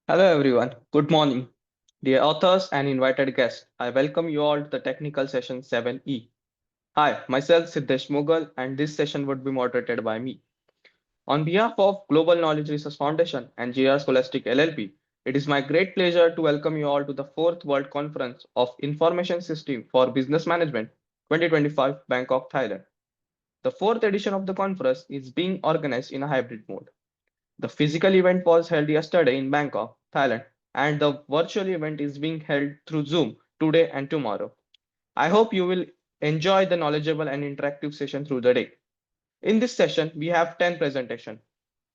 Hello everyone, good morning. Dear authors and invited guests, I welcome you all to the technical session 7E. Hi, myself Siddesh Mughal and this session would be moderated by me. On behalf of Global Knowledge Research Foundation and GR Scholastic LLP, it is my great pleasure to welcome you all to the 4th World Conference of Information System for Business Management 2025 Bangkok, Thailand. The 4th edition of the conference is being organized in a hybrid mode. The physical event was held yesterday in Bangkok, Thailand, and the virtual event is being held through Zoom today and tomorrow. I hope you will enjoy the knowledgeable and interactive session through the day. In this session, we have 10 presentations.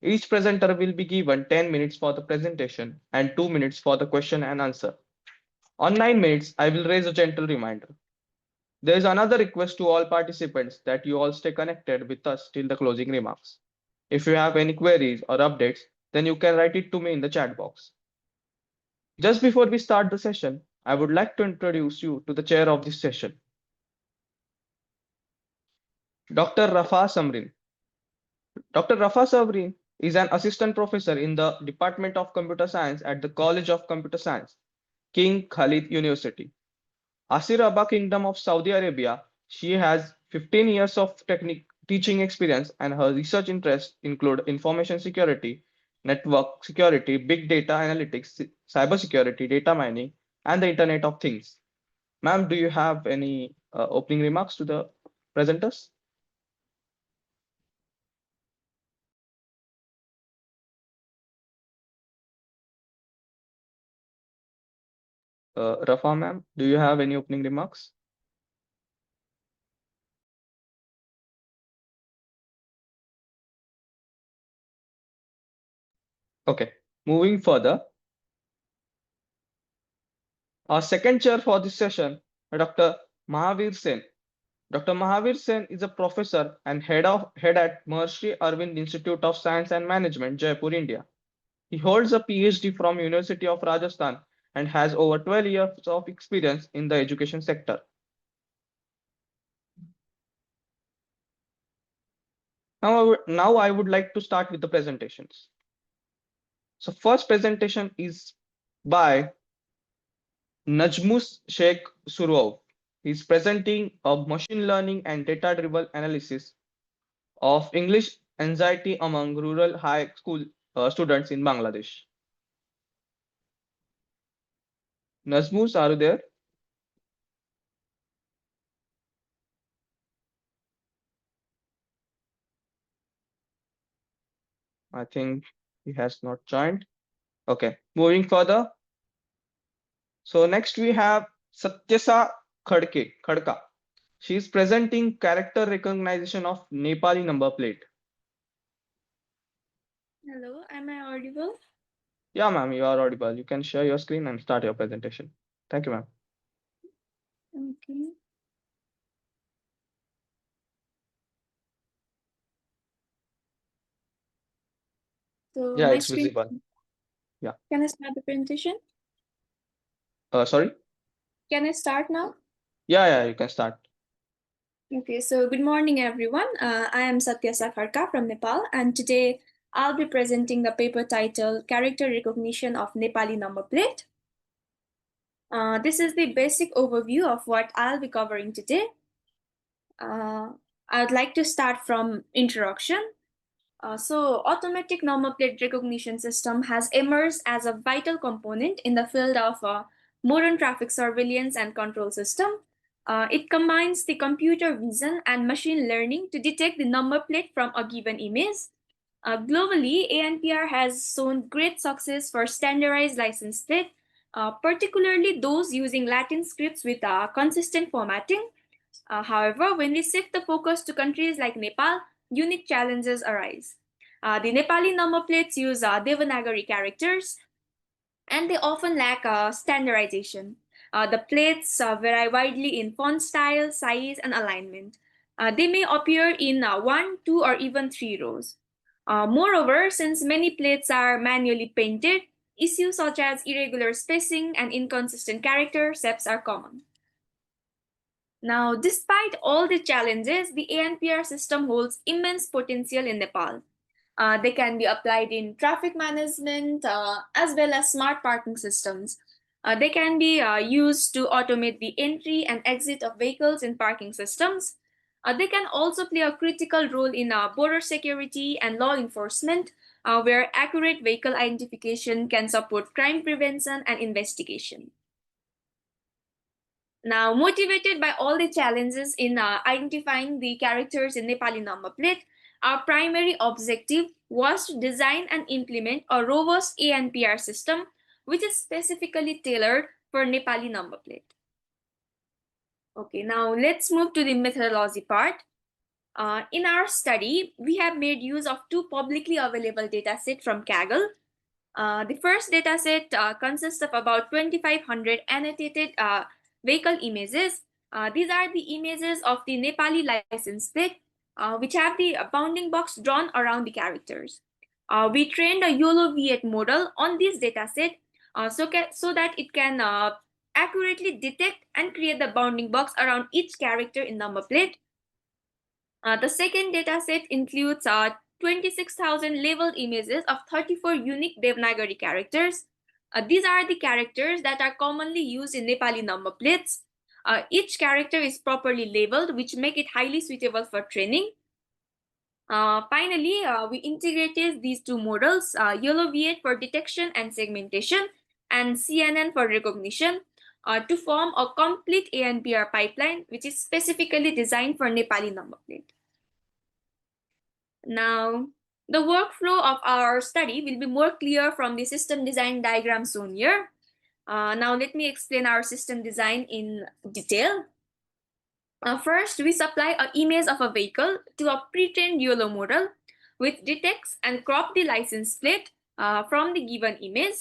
Each presenter will be given 10 minutes for the presentation and 2 minutes for the question and answer. On 9 minutes, I will raise a gentle reminder. There is another request to all participants that you all stay connected with us till the closing remarks. If you have any queries or updates, then you can write it to me in the chat box. Just before we start the session, I would like to introduce you to the chair of this session, Dr. Rafa Samrin. Dr. Rafa Samrin is an assistant professor in the Department of Computer Science at the College of Computer Science, King Khalid University, Asir Abba Kingdom of Saudi Arabia. She has 15 years of teaching experience and her research interests include information security, network security, big data analytics, cybersecurity, data mining, and the Internet of Things. Ma'am, do you have any opening remarks to the presenters? Rafa, ma'am, do you have any opening remarks? Okay, moving further, our second chair for this session, Dr. Mahavir Sen. Dr. Mahavir Sen is a professor and head at Maharshi Arvind Institute of Science and Management, Jaipur, India. He holds a PhD from University of Rajasthan and has over 12 years of experience in the education sector. Now I would like to start with the presentations. So first presentation is by Najmus Sheikh Surov. He's presenting a machine learning and data-driven analysis of English anxiety among rural high school students in Bangladesh. Nazmus, are you there? I think he has not joined. Okay, moving further. So next we have Satyasa Khadka. She is presenting character recognition of Nepali number plate. Hello, am I audible? Yeah, ma'am, you are audible. You can share your screen and start your presentation. Thank you, ma'am. Okay. So Yeah, my it's screen, visible. Yeah. can I start the presentation? Sorry? Can I start now? Yeah, you can start. Okay, so good morning, everyone. I am Satya Sakharka from Nepal, and today I'll be presenting the paper titled Character Recognition of Nepali Number Plate. This is the basic overview of what I'll be covering today. Uh, I'd like to start from introduction. So, automatic number plate recognition system has emerged as a vital component in the field of modern traffic surveillance and control system. It combines the computer vision and machine learning to detect the number plate from a given image. Globally, ANPR has shown great success for standardized license plate, particularly those using Latin scripts with consistent formatting. However, when we shift the focus to countries like Nepal, unique challenges arise. The Nepali number plates use Devanagari characters, and they often lack standardization. The plates vary widely in font style, size, and alignment. They may appear in one, two, or even three rows. Moreover, since many plates are manually painted, issues such as irregular spacing and inconsistent character sets are common. Now, despite all the challenges, the ANPR system holds immense potential in Nepal. They can be applied in traffic management as well as smart parking systems. They can be used to automate the entry and exit of vehicles in parking systems. They can also play a critical role in border security and law enforcement, where accurate vehicle identification can support crime prevention and investigation. Now, motivated by all the challenges in identifying the characters in Nepali number plate, our primary objective was to design and implement a robust ANPR system which is specifically tailored for Nepali number plate. Okay, now let's move to the methodology part. In our study, we have made use of two publicly available datasets from Kaggle. The first dataset consists of about 2,500 annotated vehicle images. These are the images of the Nepali license plate, which have the bounding box drawn around the characters. We trained a YOLO V8 model on this dataset so that it can accurately detect and create the bounding box around each character in number plate. The second dataset includes 26,000 labeled images of 34 unique Devanagari characters. These are the characters that are commonly used in Nepali number plates. Each character is properly labeled, which make it highly suitable for training. Finally, we integrated these two models, YOLO V8 for detection and segmentation, and CNN for recognition, to form a complete ANPR pipeline, which is specifically designed for Nepali number plate. Now, the workflow of our study will be more clear from the system design diagram shown here. Now, let me explain our system design in detail. First, we supply an image of a vehicle to a pre-trained YOLO model, which detects and crops the license plate from the given image.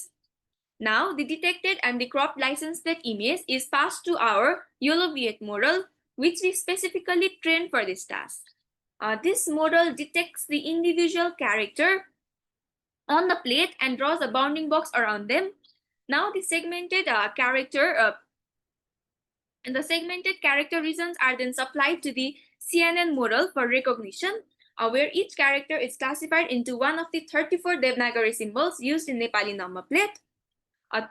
Now, the detected and the cropped license plate image is passed to our YOLO V8 model, which we specifically trained for this task. This model detects the individual character on the plate and draws a bounding box around them. Now, the segmented character regions are then supplied to the CNN model for recognition, where each character is classified into one of the 34 Devanagari symbols used in Nepali number plate.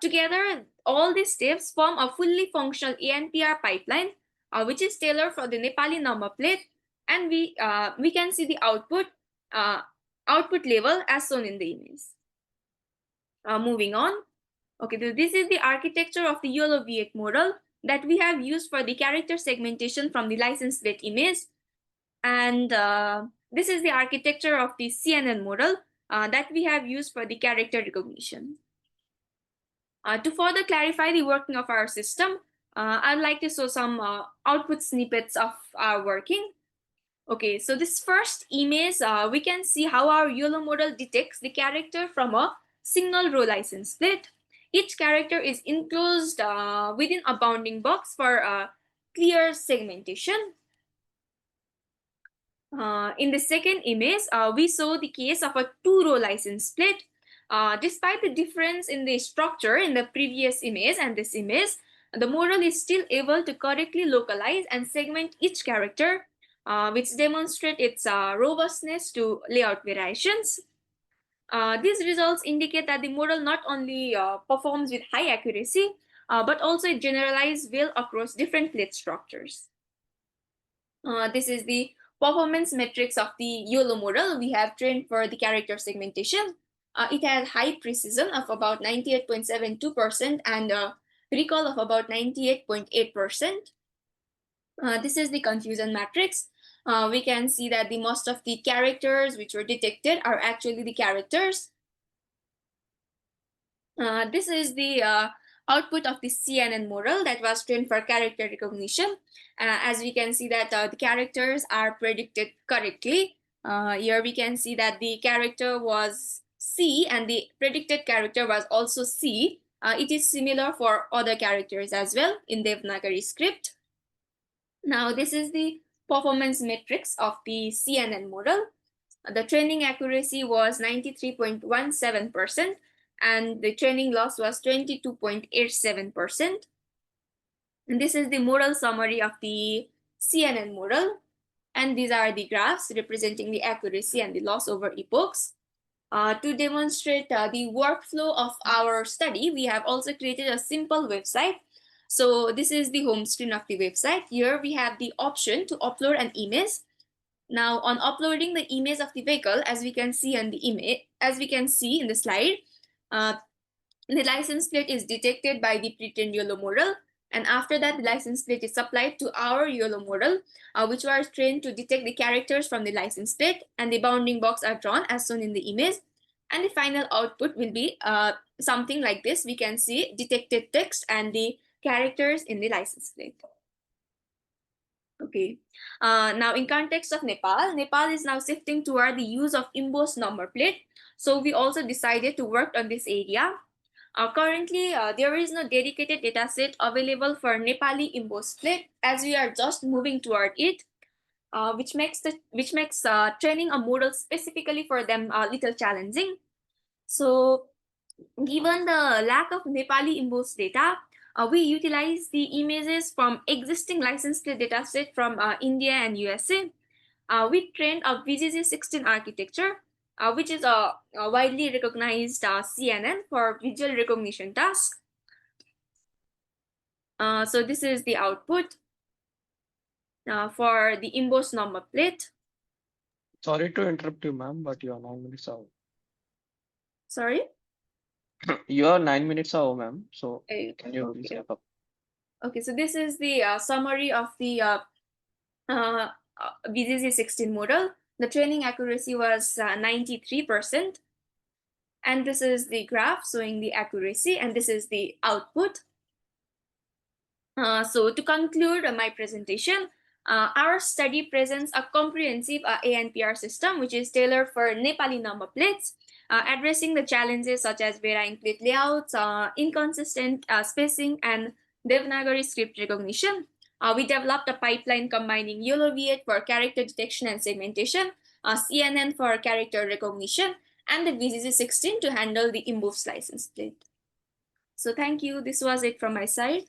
Together, all these steps form a fully functional ANPR pipeline, which is tailored for the Nepali number plate, and we can see the output level as shown in the image. Moving on. Okay, so this is the architecture of the YOLO V8 model that we have used for the character segmentation from the license plate image. And this is the architecture of the CNN model that we have used for the character recognition. To further clarify the working of our system, I'd like to show some output snippets of our working. Okay, so this first image, we can see how our YOLO model detects the character from a single row license plate. Each character is enclosed within a bounding box for clear segmentation. In the second image, we saw the case of a two-row license plate. Despite the difference in the structure in the previous image and this image, the model is still able to correctly localize and segment each character, which demonstrate its robustness to layout variations. These results indicate that the model not only performs with high accuracy, but also it generalizes well across different plate structures. This is the performance metrics of the YOLO model we have trained for the character segmentation. It has high precision of about 98.72% and recall of about 98.8%. This is the confusion matrix. We can see that the most of the characters which were detected are actually the characters. This is the output of the CNN model that was trained for character recognition. As we can see that the characters are predicted correctly. Here we can see that the character was C and the predicted character was also C. It is similar for other characters as well in Devanagari script. Now this is the performance metrics of the CNN model. The training accuracy was 93.17% and the training loss was 22.87%. And this is the model summary of the CNN model. And these are the graphs representing the accuracy and the loss over epochs. To demonstrate the workflow of our study, we have also created a simple website. So this is the home screen of the website. Here we have the option to upload an image. Now, on uploading the image of the vehicle, as we can see in the image, as we can see in the slide, uh, the license plate is detected by the pretend YOLO model, and after that the license plate is supplied to our YOLO model, which was trained to detect the characters from the license plate, and the bounding box are drawn as shown in the image, and the final output will be something like this. We can see detected text and the characters in the license plate. Okay. Now, in context of Nepal, Nepal is now shifting toward the use of embossed number plate. So we also decided to work on this area. Currently, there is no dedicated dataset available for Nepali embossed plate, as we are just moving toward it, which makes training a model specifically for them a little challenging. So, given the lack of Nepali embossed data, we utilize the images from existing license plate dataset from India and USA. We trained a VGG16 architecture, which is a widely recognized CNN for visual recognition task. So this is the output for the embossed number plate. Sorry to interrupt you, ma'am, but you are 9 minutes out. Sorry. You are 9 minutes out, ma'am. So can you please Okay. wrap up? Okay. So this is the summary of the VGG16 model. The training accuracy was 93%. And this is the graph showing the accuracy, and this is the output. So to conclude my presentation, our study presents a comprehensive ANPR system which is tailored for Nepali number plates, addressing the challenges such as varying plate layouts, inconsistent spacing, and Devanagari script recognition. We developed a pipeline combining YOLO V8 for character detection and segmentation, CNN for character recognition, and the VGG16 to handle the embossed license plate. So thank you. This was it from my side.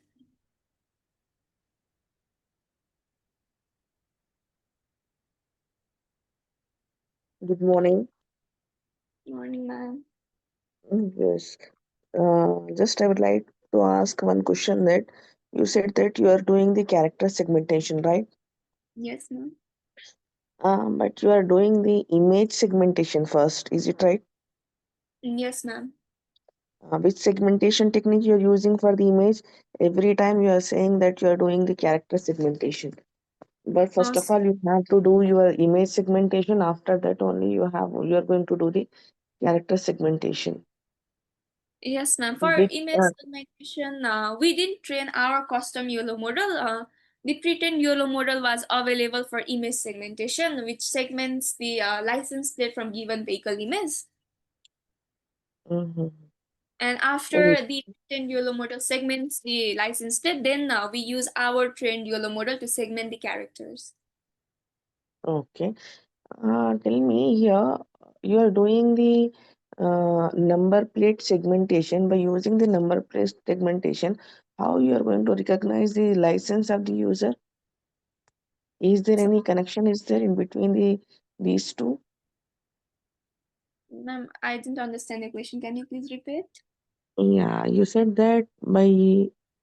Good morning. Good morning, ma'am. Yes. Just I would like to ask one question that you said that you are doing the character segmentation, right? Yes, ma'am. But you are doing the image segmentation first, is it right? Yes, ma'am. Which segmentation technique you are using for the image? Every time you are saying that you are doing the character segmentation. But Uh, first of all, you have to do your image segmentation. After that, only you are going to do the character segmentation. yes, ma'am. For Which, image segmentation, we didn't train our custom YOLO model. The pretend YOLO model was available for image segmentation, which segments the license plate from given vehicle image. Mhm. And after the pretend YOLO model segments the license plate, then we use our trained YOLO model to segment the characters. Okay. Tell me here, you are doing the number plate segmentation. By using the number plate segmentation, how you are going to recognize the license of the user? Is there So, any connection? Is there in between these two? ma'am, I didn't understand the question. Can you please repeat? Yeah, you said that by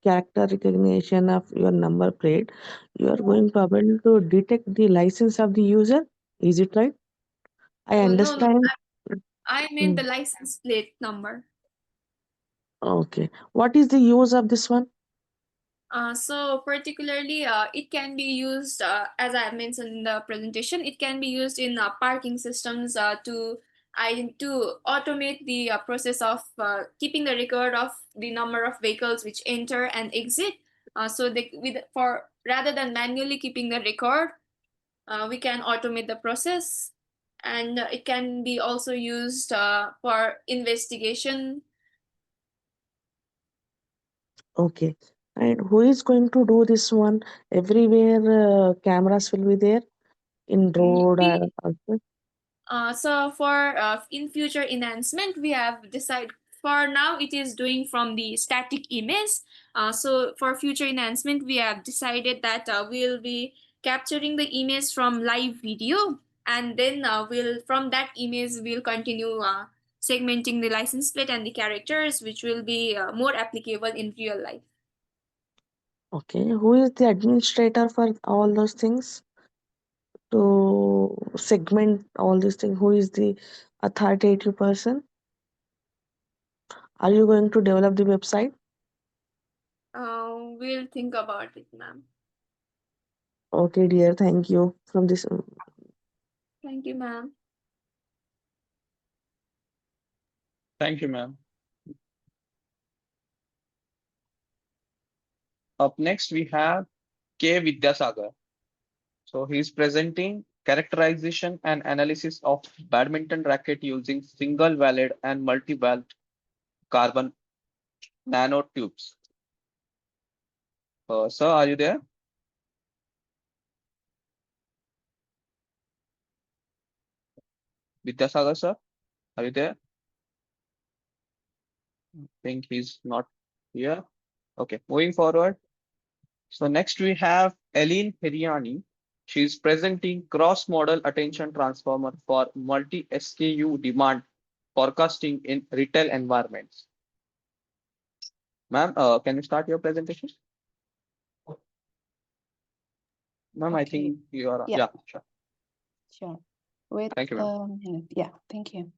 character recognition of your number plate, you are Yeah. going to be able to detect the license of the user. Is it right? I Oh, no, no. understand. I meant Mm, the license plate number. okay. What is the use of this one? So particularly, it can be used, as I mentioned in the presentation, it can be used in parking systems to automate the process of keeping the record of the number of vehicles which enter and exit. So they, with for rather than manually keeping the record, we can automate the process, and it can be also used for investigation. Okay. And who is going to do this one? Everywhere cameras will be there in road We also. So for in future enhancement, we have decided for now it is doing from the static image. So for future enhancement, we have decided that we'll be capturing the image from live video. And then from that image, we'll continue segmenting the license plate and the characters, which will be more applicable in real life. Okay, who is the administrator for all those things to segment all these things? Who is the authoritative person? Are you going to develop the website? We'll think about it, ma'am. Okay, dear, thank you from this. Thank you, ma'am. Thank you, ma'am. Up next, we have K. Vidyasagar. So he's presenting characterization and analysis of badminton racket using single valid and multi-valve carbon nanotubes. Sir, are you there? Vidyasagar, sir, are you there? I think he's not here. Okay, moving forward. So next we have Eileen Hiriani. She's presenting cross-model attention transformer for multi-SKU demand forecasting in retail environments. Ma'am, can you start your presentation? Ma'am, I Okay. think you are, Yeah. yeah, sure. Sure. Wait Thank you, ma'am. a minute. Yeah, thank you.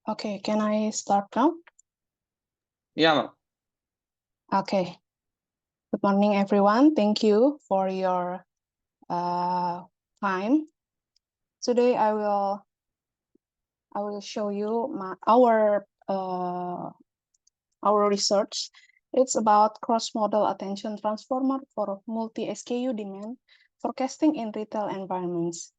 Okay, can I start now? Yeah, ma'am. Okay. Good morning, everyone. Thank you for your time. Today, I will show you our research. It's about cross-model attention transformer for multi-SKU demand forecasting in retail environments.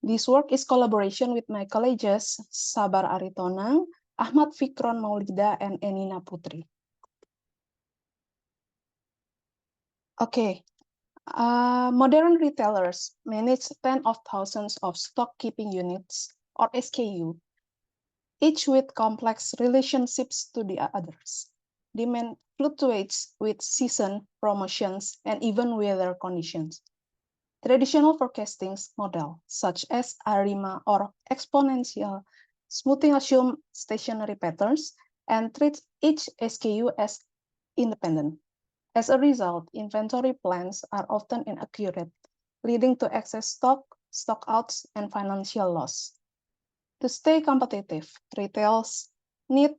This work is collaboration with my colleagues Sabar Aritonang, Ahmad Fikron Maulida, and Enina Putri. Okay, modern retailers manage tens of thousands of stock keeping units or SKU, each with complex relationships to the others. Demand fluctuates with season, promotions, and even weather conditions. Traditional forecasting model, such as ARIMA or exponential smoothing, assume stationary patterns and treat each SKU as independent. As a result, inventory plans are often inaccurate, leading to excess stock, stockouts, and financial loss. To stay competitive, retailers need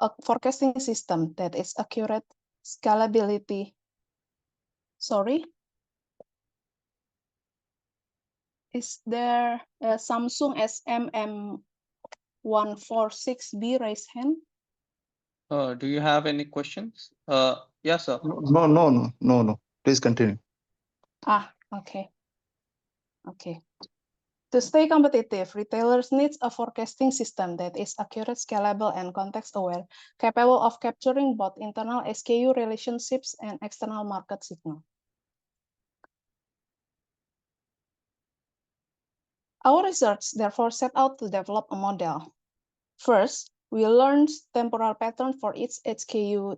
a forecasting system that is accurate, scalability. Sorry. Is there a Samsung SMM146B raised hand? Do you have any questions? Yes, sir. No. Please continue. Okay. Okay. To stay competitive, retailers need a forecasting system that is accurate, scalable, and context-aware, capable of capturing both internal SKU relationships and external market signal. Our research therefore set out to develop a model. First, we learned temporal pattern for each SKU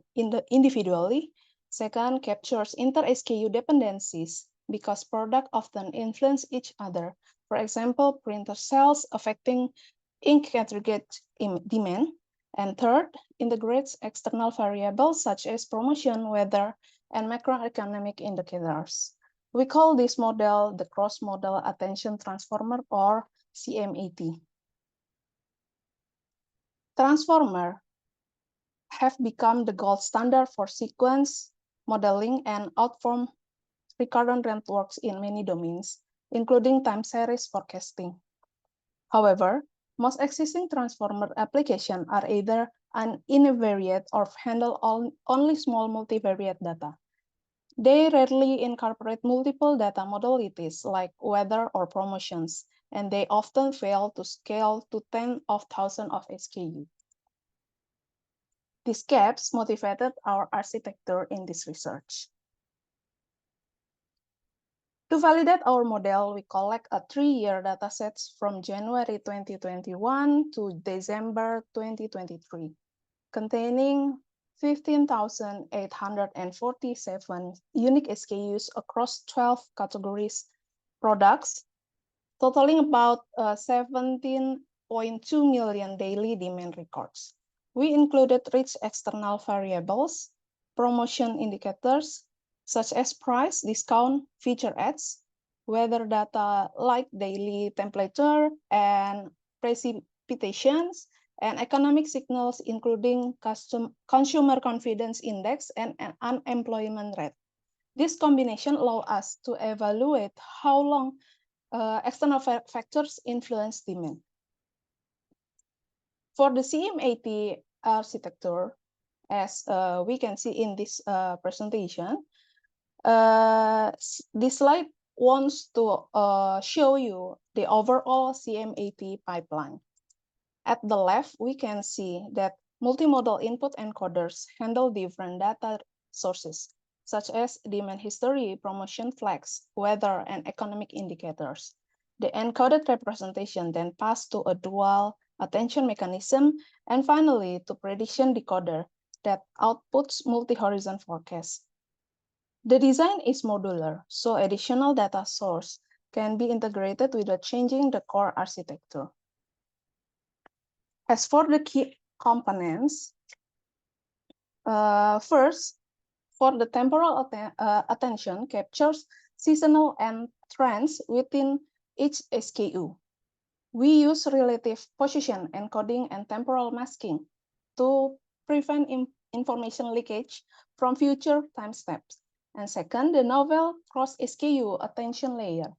individually. Second, captures inter-SKU dependencies because products often influence each other. For example, printer sales affecting ink aggregate demand. And third, integrates external variables such as promotion, weather, and macroeconomic indicators. We call this model the cross-model attention transformer, or CMAT. Transformer have become the gold standard for sequence modeling and outperform recurrent networks in many domains, including time series forecasting. However, most existing transformer applications are either univariate or handle only small multivariate data. They rarely incorporate multiple data modalities like weather or promotions, and they often fail to scale to tens of thousands of SKU. These gaps motivated our architecture in this research. To validate our model, we collect a 3-year datasets from January 2021 to December 2023. containing 15,847 unique SKUs across 12 categories products, totaling about 17.2 million daily demand records. We included rich external variables, promotion indicators, such as price, discount, feature ads, weather data like daily temperature and precipitations, and economic signals including consumer confidence index and unemployment rate. This combination allows us to evaluate how long external factors influence demand. For the CM80 architecture, as we can see in this presentation, this slide wants to show you the overall CM80 pipeline. At the left, we can see that multimodal input encoders handle different data sources, such as demand history, promotion flags, weather, and economic indicators. The encoded representation then passed to a dual attention mechanism, and finally to prediction decoder that outputs multi-horizon forecasts. The design is modular, so additional data source can be integrated without changing the core architecture. As for the key components, first, for the temporal attention captures seasonal and trends within each SKU. We use relative position encoding and temporal masking to prevent information leakage from future timestamps. And second, the novel cross-SKU attention layer,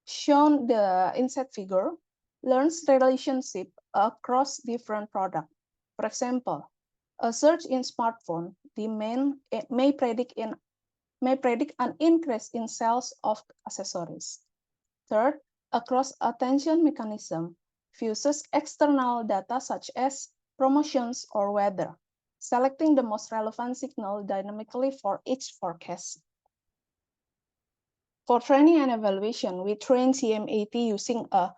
shown the inset figure, learns relationship across different products. For example, a search in smartphone demand may predict an increase in sales of accessories. Third, a cross-attention mechanism fuses external data such as promotions or weather, selecting the most relevant signal dynamically for each forecast. For training and evaluation, we train CM80 using a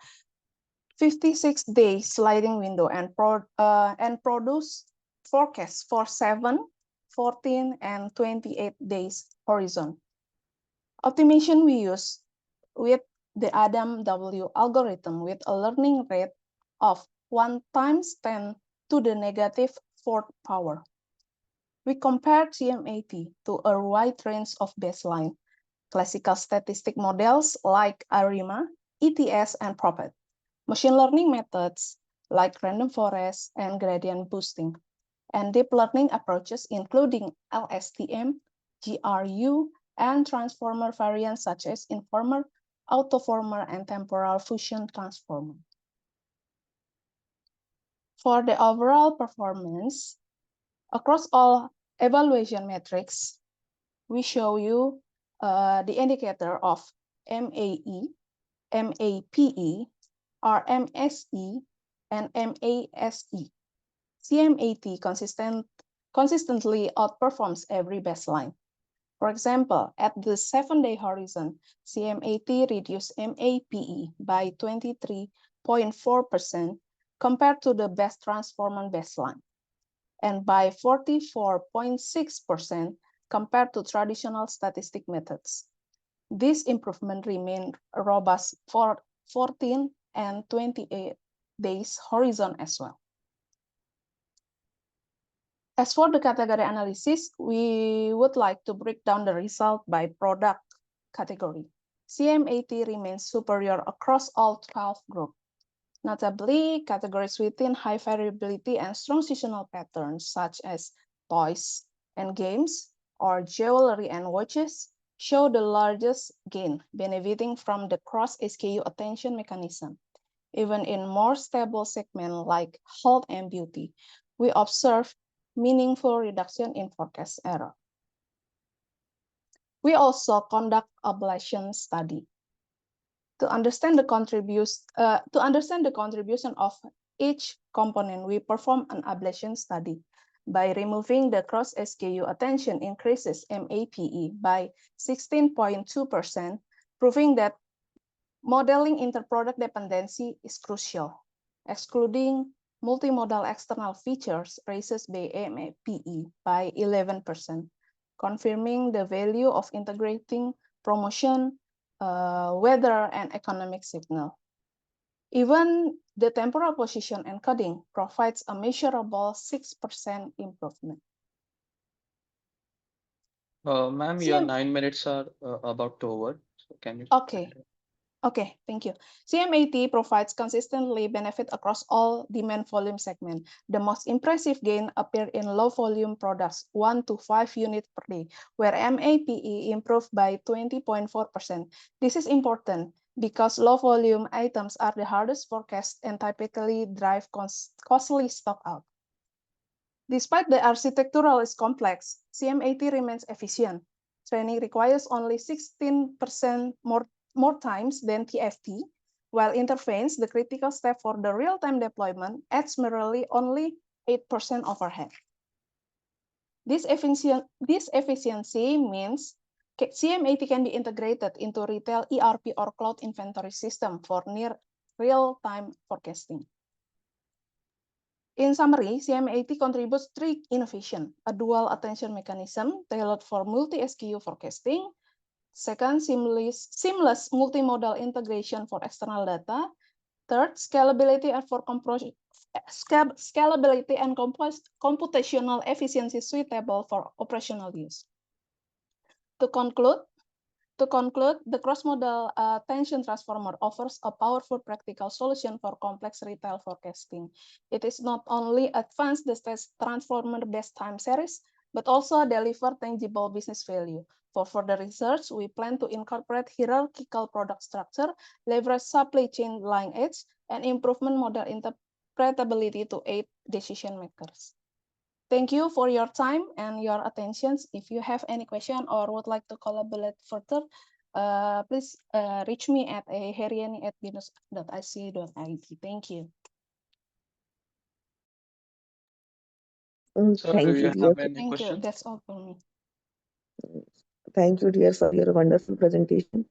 56-day sliding window and produce forecasts for 7, 14, and 28 days horizon. Optimization we use with the Adam W algorithm with a learning rate of 1 times 10 to the negative 4th power. We compared CM80 to a wide range of baseline classical statistic models like ARIMA, ETS, and Prophet, machine learning methods like random forest and gradient boosting, and deep learning approaches including LSTM, GRU, and transformer variants such as informer, autoformer, and temporal fusion transformer. For the overall performance, across all evaluation metrics, we show you the indicator of MAE, MAPE, RMSE, and MASE. CM80 consistently outperforms every baseline. For example, at the 7-day horizon, CM80 reduced MAPE by 23.4% compared to the best transformer baseline, and by 44.6% compared to traditional statistic methods. This improvement remained robust for 14 and 28 days horizon as well. As for the category analysis, we would like to break down the result by product category. CM80 remains superior across all 12 groups. Notably, categories within high variability and strong seasonal patterns, such as toys and games, or jewelry and watches, show the largest gain, benefiting from the cross-SKU attention mechanism. Even in more stable segments like health and beauty, we observe meaningful reduction in forecast error. We also conduct ablation study to understand the contribution of each component. We perform an ablation study. By removing the cross-SKU attention increases MAPE by 16.2%, proving that modeling interproduct dependency is crucial. Excluding multimodal external features raises BMPE by 11%, confirming the value of integrating promotion, weather, and economic signal. Even the temporal position encoding provides a measurable 6% improvement. Ma'am, your 9 minutes are about to over. So can you Okay. continue? Okay, thank you. CMAT provides consistently benefit across all demand volume segments. The most impressive gain appear in low volume products, 1 to 5 units per day, where MAPE improved by 20.4%. This is important because low volume items are the hardest forecast and typically drive costly stock out. Despite the architectural is complex, CMAT remains efficient. Training requires only 16% more times than TFT, while interface, the critical step for the real-time deployment, adds merely only 8% overhead. This efficiency means CMAT can be integrated into retail ERP or cloud inventory system for near real-time forecasting. In summary, CMAT contributes three innovations: a dual attention mechanism tailored for multi-SKU forecasting, second, seamless multimodal integration for external data, third, scalability and computational efficiency suitable for operational use. To conclude, the cross-modal attention transformer offers a powerful practical solution for complex retail forecasting. It is not only advanced the transformer-based time series, but also deliver tangible business value. For further research, we plan to incorporate hierarchical product structure, leverage supply chain lineage, and improvement model interpretability to aid decision makers. Thank you for your time and your attention. If you have any question or would like to collaborate further, please reach me at heriani@binus.ic.id. Thank you. So do Thank you, you dear. have any Thank you. questions? That's all for me. Thank you, dear, for your wonderful presentation.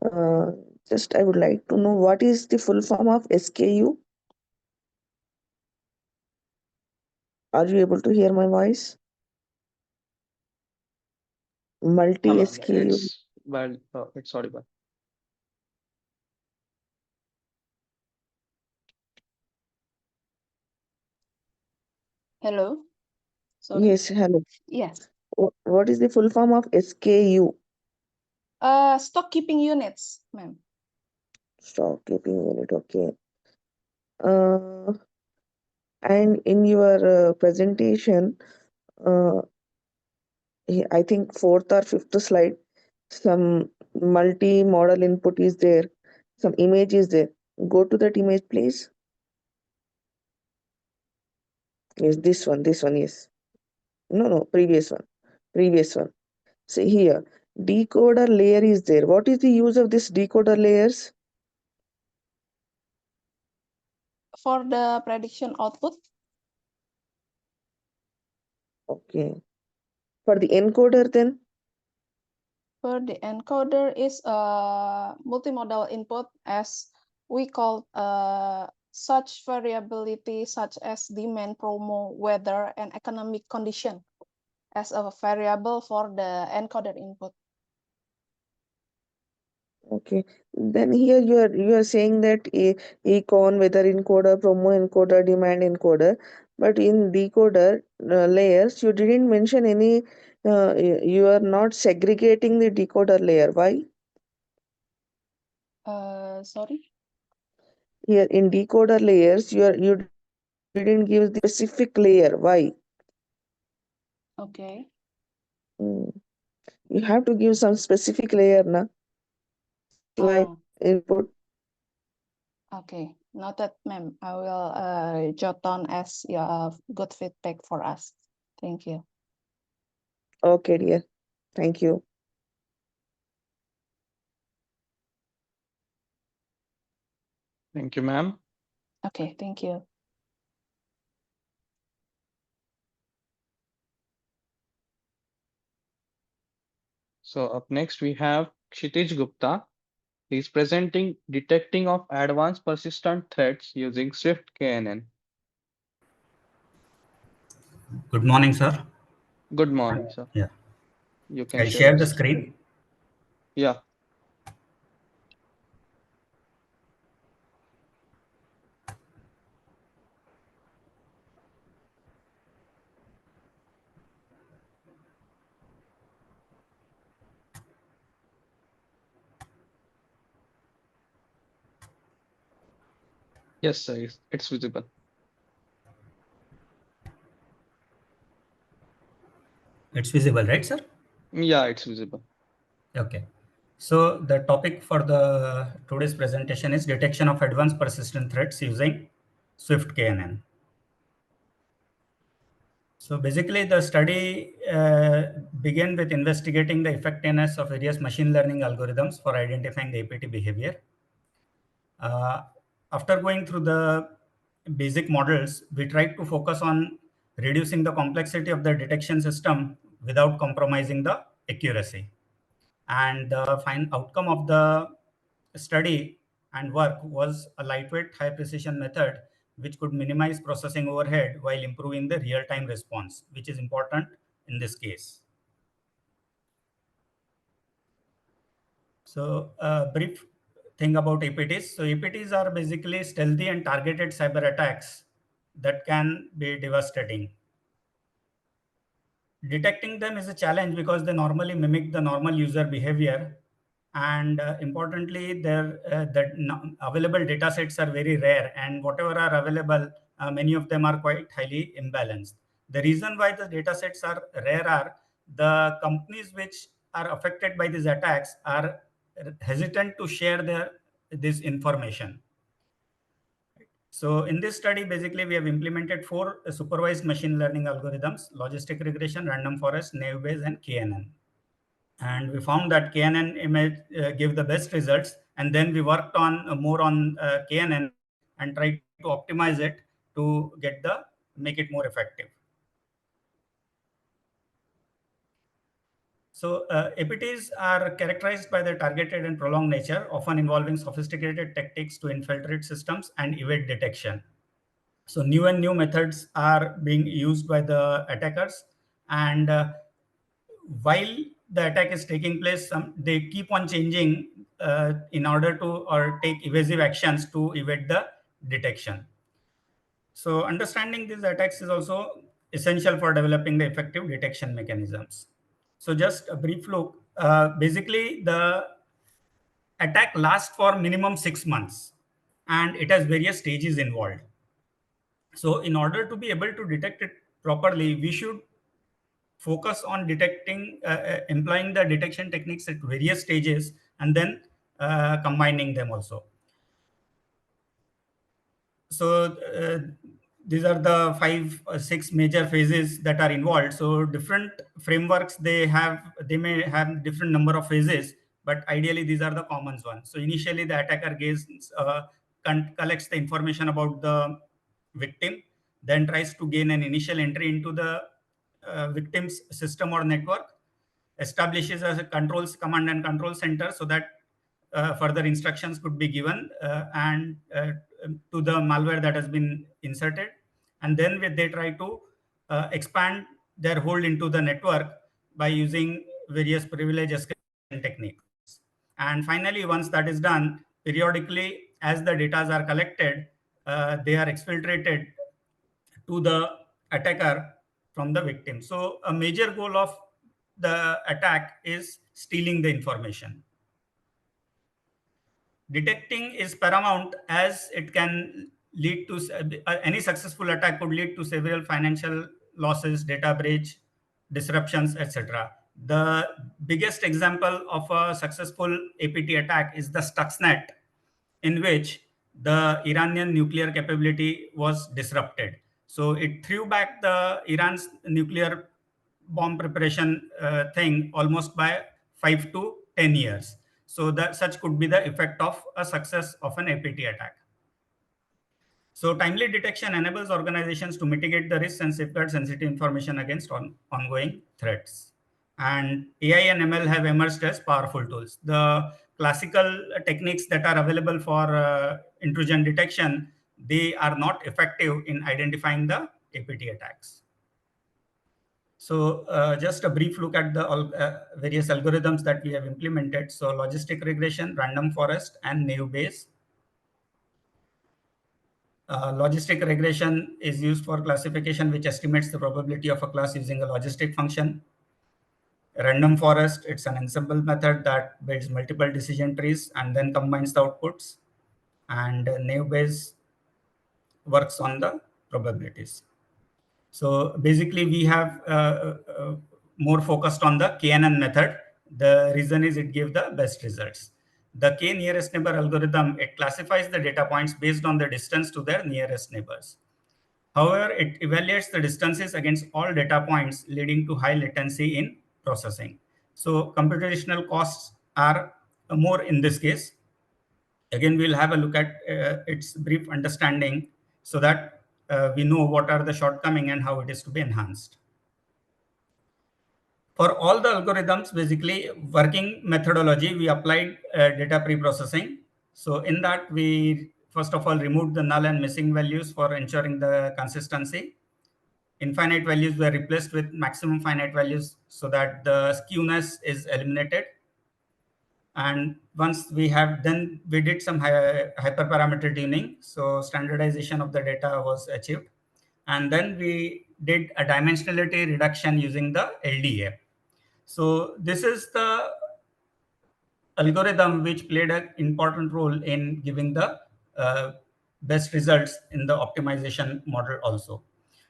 Uh, just I would like to know what is the full form of SKU? Are you able to hear my voice? Yeah, Multi ma'am. SKU. It's audible. Hello. Sorry. Yes, hello. Yes. What is the full form of SKU? Stock keeping units, ma'am. Stock keeping unit. Okay. Uh, and in your presentation, uh, I think fourth or fifth slide, some multi-model input is there, some image is there. Go to that image, please. Yes, this one, yes. No, previous one. See here, decoder layer is there. What is the use of this decoder layers? For the prediction output, Okay. For the encoder then? for the encoder is a multimodal input, as we call such variability such as demand, promo, weather, and economic condition as a variable for the encoder input. Okay. Then here you are saying that econ, weather encoder, promo encoder, demand encoder, but in decoder layers you didn't mention any. You are not segregating the decoder layer. Why? Sorry. Here in decoder layers you didn't give the specific layer. Why? Okay. Hmm. You have to give some specific layer, na? Just like input. Okay. Noted, ma'am. I will jot down as your good feedback for us. Thank you. Okay, dear. Thank you. Thank you, ma'am. Okay, thank you. So up next we have Kshitij Gupta. He's presenting detecting of advanced persistent threats using Swift KNN. Good morning, sir. Good morning, sir. Yeah. You can I'll share share your the screen. screen. Yeah. Yes, sir. It's visible. It's visible, right, sir? Yeah, it's visible. Okay. So the topic for the today's presentation is detection of advanced persistent threats using Swift KNN. So basically, the study began with investigating the effectiveness of various machine learning algorithms for identifying the APT behavior. Uh, After going through the basic models, we tried to focus on reducing the complexity of the detection system without compromising the accuracy. And the final outcome of the study and work was a lightweight, high precision method which could minimize processing overhead while improving the real time response, which is important in this case. So, brief thing about APTs. So, APTs are basically stealthy and targeted cyber attacks that can be devastating. Detecting them is a challenge because they normally mimic the normal user behavior, and importantly, available data sets are very rare, and whatever are available, many of them are quite highly imbalanced. The reason why the data sets are rare are the companies which are affected by these attacks are hesitant to share this information. So in this study, basically, we have implemented 4 supervised machine learning algorithms: logistic regression, random forest, naive Bayes, and KNN. And we found that KNN image gave the best results. And then we worked on more on KNN and tried to optimize it to make it more effective. So APTs are characterized by their targeted and prolonged nature, often involving sophisticated tactics to infiltrate systems and evade detection. So new methods are being used by the attackers, and while the attack is taking place, they keep on changing in order to or take evasive actions to evade the detection. So understanding these attacks is also essential for developing the effective detection mechanisms. So just a brief look. Basically, the attack lasts for minimum 6 months, and it has various stages involved. So in order to be able to detect it properly, we should focus on employing the detection techniques at various stages, and then combining them also. So these are the 5 or 6 major phases that are involved. So different frameworks, they may have different number of phases, but ideally these are the common ones. So initially the attacker collects the information about the victim, then tries to gain an initial entry into the victim's system or network, establishes a command and control center so that further instructions could be given and to the malware that has been inserted, and then they try to expand their hold into the network by using various privilege escalation techniques. And finally, once that is done, periodically, as the data are collected, they are exfiltrated to the attacker from the victim. So a major goal of the attack is stealing the information. Detecting is paramount as it can lead to any successful attack could lead to several financial losses, data breach, disruptions, etc. The biggest example of a successful APT attack is the Stuxnet, in which the Iranian nuclear capability was disrupted. So it threw back the Iran's nuclear bomb preparation thing almost by 5 to 10 years. So that such could be the effect of a success of an APT attack. So timely detection enables organizations to mitigate the risks and safeguard sensitive information against ongoing threats. And AI and ML have emerged as powerful tools. The classical techniques that are available for intrusion detection, they are not effective in identifying the APT attacks. So just a brief look at the various algorithms that we have implemented. So logistic regression, random forest, and naive Bayes. Logistic regression is used for classification, which estimates the probability of a class using a logistic function. Random forest, it's an ensemble method that builds multiple decision trees and then combines the outputs. And naive Bayes works on the probabilities. So basically, we have more focused on the KNN method. The reason is it gives the best results. The K nearest neighbor algorithm, it classifies the data points based on the distance to their nearest neighbors. However, it evaluates the distances against all data points, leading to high latency in processing. So computational costs are more in this case. Again, we'll have a look at its brief understanding so that we know what are the shortcomings and how it is to be enhanced. For all the algorithms, basically working methodology, we applied data pre-processing. So in that, we first of all removed the null and missing values for ensuring the consistency. Infinite values were replaced with maximum finite values so that the skewness is eliminated. And once we have, then we did some hyperparameter tuning. So standardization of the data was achieved. And then we did a dimensionality reduction using the LDA. So this is the algorithm which played an important role in giving the best results in the optimization model also.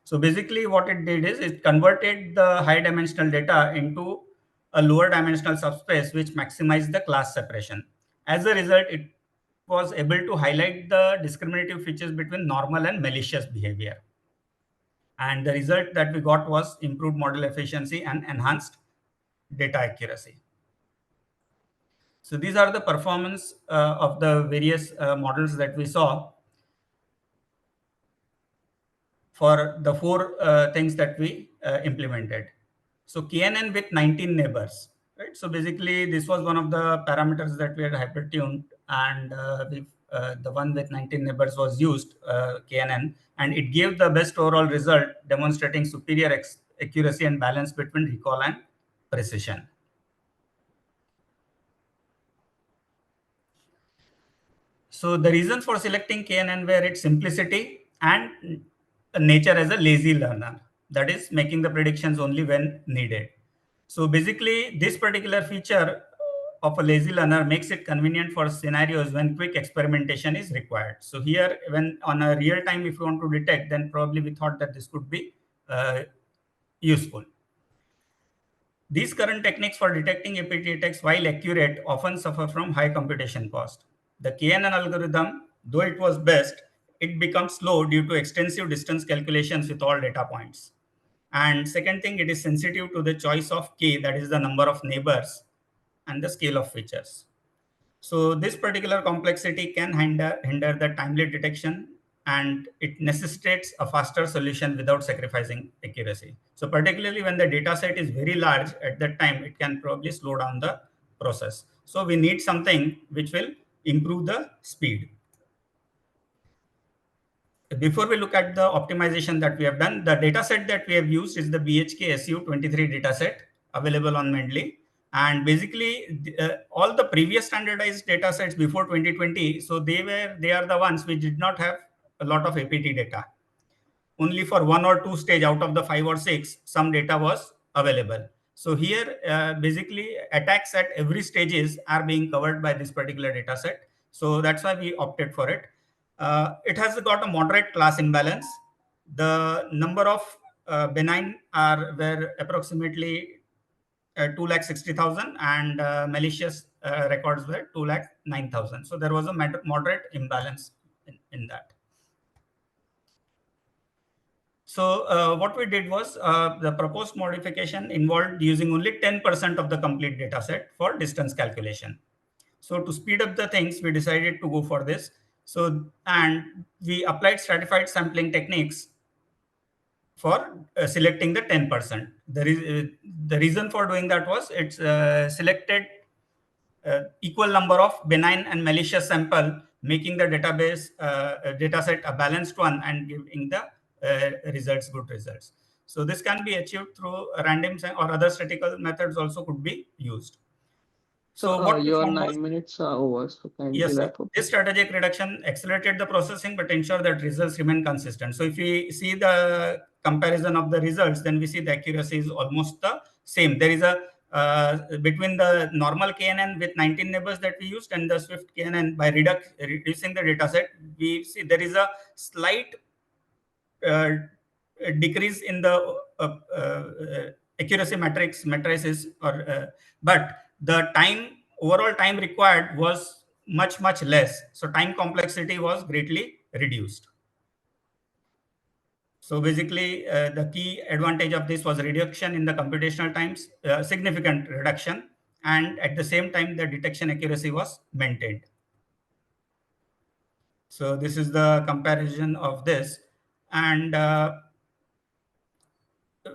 So basically what it did is it converted the high dimensional data into a lower dimensional subspace which maximized the class separation. As a result, it was able to highlight the discriminative features between normal and malicious behavior. And the result that we got was improved model efficiency and enhanced data accuracy. So these are the performance of the various models that we saw for the four things that we implemented. So KNN with 19 neighbors, right? So basically this was one of the parameters that we had hypertuned, and the one with 19 neighbors was used, KNN, and it gave the best overall result, demonstrating superior accuracy and balance between recall and precision. So the reason for selecting KNN were its simplicity and nature as a lazy learner, that is making the predictions only when needed. So basically this particular feature of a lazy learner makes it convenient for scenarios when quick experimentation is required. So here, when on a real time, if you want to detect, then probably we thought that this could be useful. These current techniques for detecting APT attacks, while accurate, often suffer from high computation cost. The KNN algorithm, though it was best, it becomes slow due to extensive distance calculations with all data points. And second thing, it is sensitive to the choice of K, that is the number of neighbors, and the scale of features. So this particular complexity can hinder the timely detection, and it necessitates a faster solution without sacrificing accuracy. So particularly when the data set is very large, at that time, it can probably slow down the process. So we need something which will improve the speed. Before we look at the optimization that we have done, the data set that we have used is the BHK SU23 data set available on Mendeley. And basically, all the previous standardized data sets before 2020, so they are the ones which did not have a lot of APT data. Only for one or two stage out of the 5 or 6, some data was available. So here, basically, attacks at every stages are being covered by this particular data set. So that's why we opted for it. It has got a moderate class imbalance. The number of benign were approximately 2,60,000, and malicious records were 2,09,000. So there was a moderate imbalance in that. So what we did was the proposed modification involved using only 10% of the complete data set for distance calculation. So to speed up the things, we decided to go for this. So, and we applied stratified sampling techniques for selecting the 10%. The reason for doing that was it's selected equal number of benign and malicious sample, making the database data set a balanced one and giving the good results. So this can be achieved through random or other statistical methods also could be used. So what we Your found was, 9 minutes are over, so kindly yes, sir, wrap up. this strategic reduction accelerated the processing but ensure that results remain consistent. So if we see the comparison of the results, then we see the accuracy is almost the same. There is a between the normal KNN with 19 neighbors that we used and the Swift KNN, by reducing the data set, we see there is a slight decrease in the accuracy matrices, but the overall time required was much less. So time complexity was greatly reduced. So basically, the key advantage of this was reduction in the computational times, significant reduction, and at the same time, the detection accuracy was maintained. So this is the comparison of this. And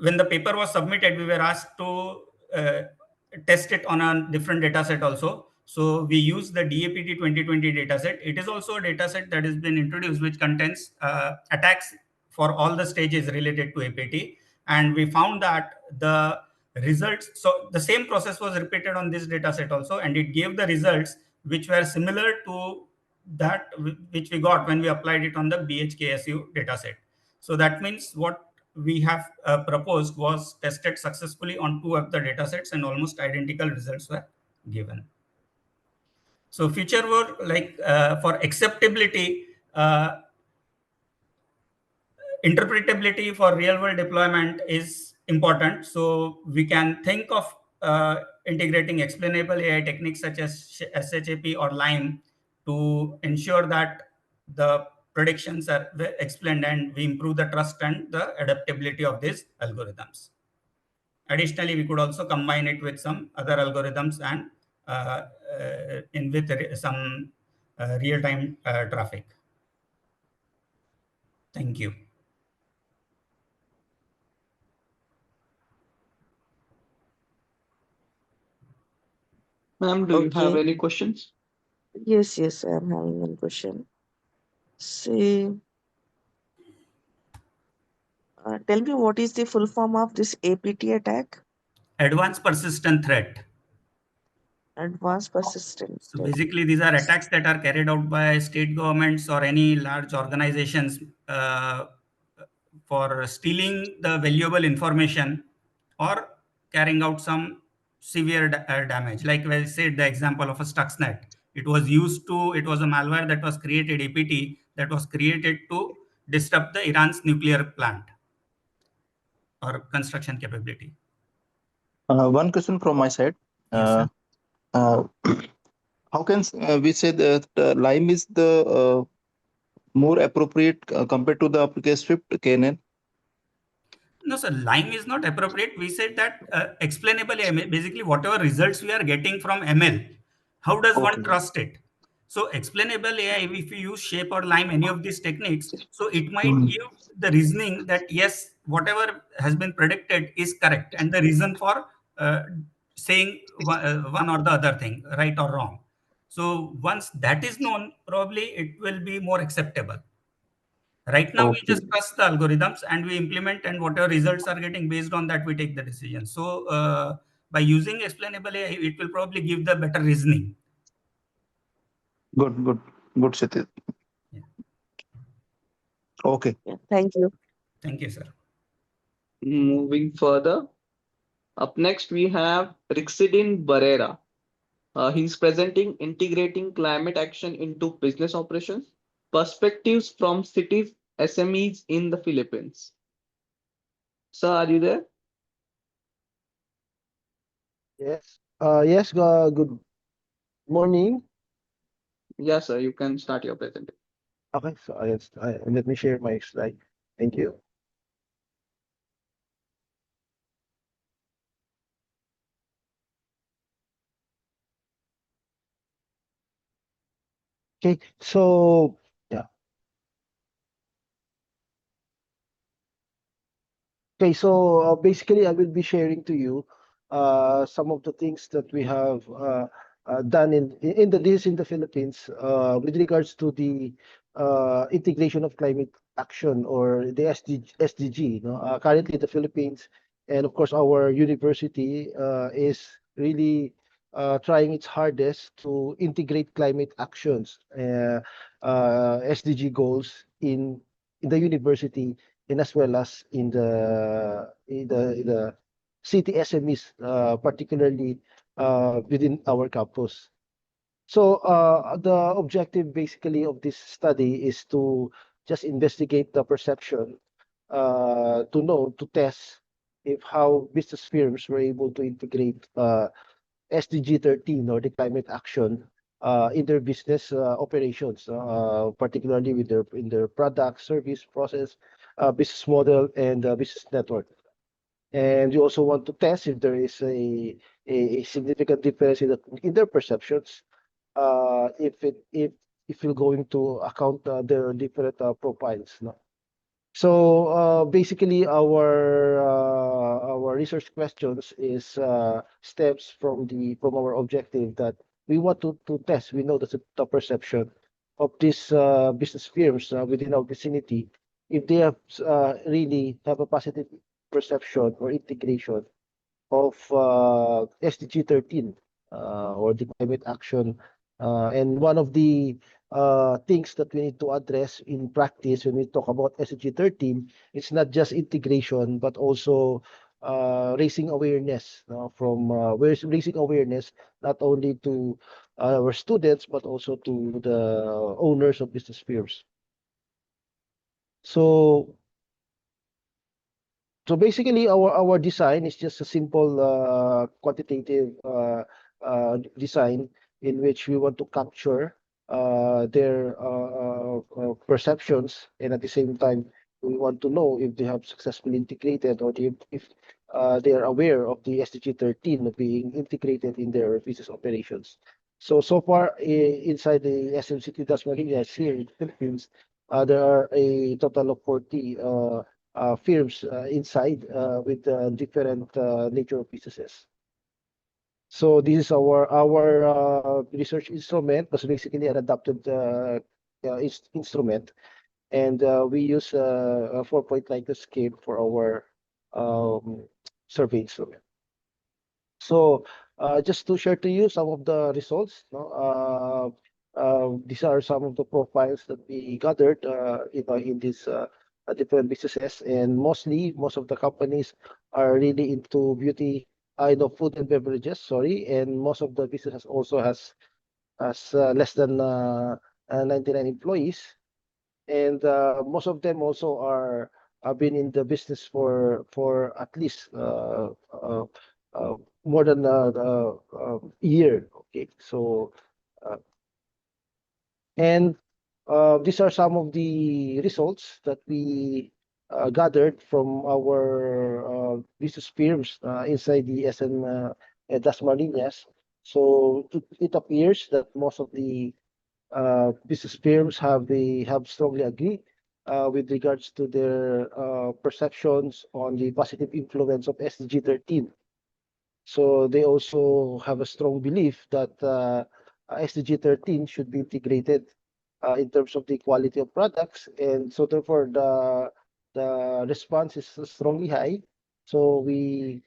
when the paper was submitted, we were asked to test it on a different data set also. So we use the DAPT 2020 data set. It is also a data set that has been introduced, which contains attacks for all the stages related to APT. And we found that the results, so the same process was repeated on this data set also, and it gave the results which were similar to that which we got when we applied it on the BHKSU data set. So that means what we have proposed was tested successfully on 2 of the data sets, and almost identical results were given. So future work, like for acceptability, interpretability for real world deployment is important. So we can think of integrating explainable AI techniques such as SHAP or LIME to ensure that the predictions are explained and we improve the trust and the adaptability of these algorithms. Additionally, we could also combine it with some other algorithms and with some real-time traffic. Thank you. Ma'am, do you have Okay. any questions? Yes, I am having one question. Say, tell me what is the full form of this APT attack? Advanced persistent threat. Advanced persistent So threat. basically, these are attacks that are carried out by state governments or any large organizations for stealing the valuable information or carrying out some severe damage. Like I said, the example of a Stuxnet. It was a malware that was created, APT, that was created to disrupt the Iran's nuclear plant or construction capability. One question from my side. Yes, sir. Uh, how can we say that Lime is the more appropriate compared to the application Swift KNN? No, sir, LIME is not appropriate. We said that explainable ML, basically whatever results we are getting from ML, how does one Okay. trust it? So explainable AI, if you use Shape or LIME, any of these techniques, so it might Mhm. give the reasoning that yes, whatever has been predicted is correct, and the reason for saying one or the other thing, right or wrong. So once that is known, probably it will be more acceptable. Right now, we Okay. just trust the algorithms and we implement, and whatever results are getting based on that, we take the decision. So by using explainable AI, it will probably give the better reasoning. Good, Satish. Yeah. Okay. Yeah, thank you. Thank you, sir. Moving further, up next we have Rixidin Barrera. He's presenting integrating climate action into business operations, perspectives from cities SMEs in the Philippines. Sir, are you there? Yes. Yes. Good morning. Yes, sir, you can start your presentation. Okay. So yes, let me share my slide. Thank you. Okay. So yeah. Okay. So basically, I will be sharing to you some of the things that we have done in the Philippines with regards to the integration of climate action or the SDG. Currently, the Philippines and of course our university is really trying its hardest to integrate climate actions, SDG goals in the university and as well as in the city SMEs, particularly within our campus. So the objective basically of this study is to just investigate the perception, to test if how business firms were able to integrate SDG 13 or the climate action in their business operations, particularly with their product, service, process, business model, and business network. And you also want to test if there is a significant difference in their perceptions, if you're going to account their different profiles. No? So basically, our research questions is stems from our objective that we want to test. We know the perception of these business firms within our vicinity, if they have really have a positive perception or integration of SDG 13 or the climate action. And one of the things that we need to address in practice when we talk about SDG 13, it's not just integration, but also raising awareness raising awareness not only to our students, but also to the owners of business firms. So basically, our design is just a simple quantitative design in which we want to capture their perceptions, and at the same time, we want to know if they have successfully integrated or if they are aware of the SDG 13 being integrated in their business operations. So far, inside the SMCT Dasmariñas here in the Philippines, there are a total of 40 firms inside with different nature of businesses. So this is our research instrument, was basically an adapted instrument, and we use a 4-point Likert scale for our survey instrument. So just to share to you some of the results. These are some of the profiles that we gathered in these different businesses, and most of the companies are really into beauty, food and beverages, sorry, and most of the businesses also has less than 99 employees, and most of them also have been in the business for at least more than a year. Okay, so and these are some of the results that we gathered from our business firms inside the SM Dasmariñas. So it appears that most of the business firms have strongly agreed with regards to their perceptions on the positive influence of SDG 13. So they also have a strong belief that SDG 13 should be integrated in terms of the quality of products, and so therefore the response is strongly high. So we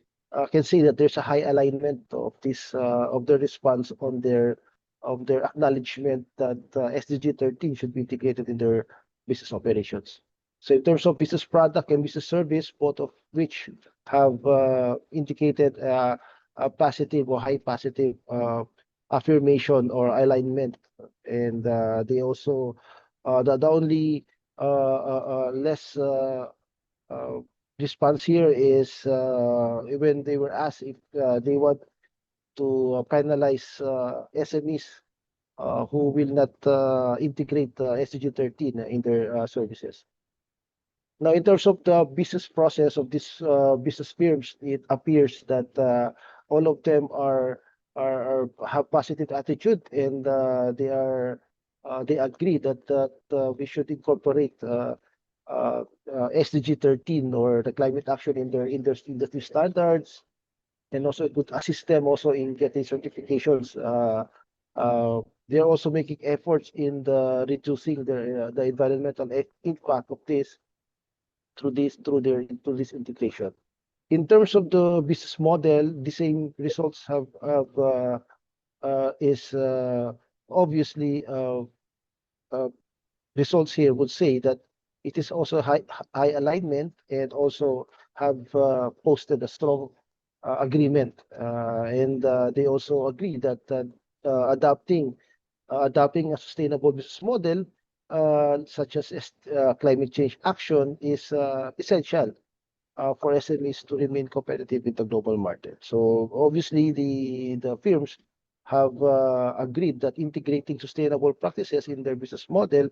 can say that there's a high alignment of the response on their acknowledgement that SDG 13 should be integrated in their business operations. So in terms of business product and business service, both of which have indicated a positive or high positive affirmation or alignment, and they also the only less response here is when they were asked if they want to penalize SMEs who will not integrate SDG 13 in their services. Now, in terms of the business process of these business firms, it appears that all of them have positive attitude, and they agree that we should incorporate SDG 13 or the climate action in their industry standards, and also it would assist them also in getting certifications they're also making efforts in the reducing the environmental impact of this through this integration. In terms of the business model, the same results have is obviously results here would say that it is also high alignment and also have posted a strong agreement, and they also agree that adopting adopting a sustainable business model such as climate change action is essential for SMEs to remain competitive in the global market. So obviously, the firms have agreed that integrating sustainable practices in their business model,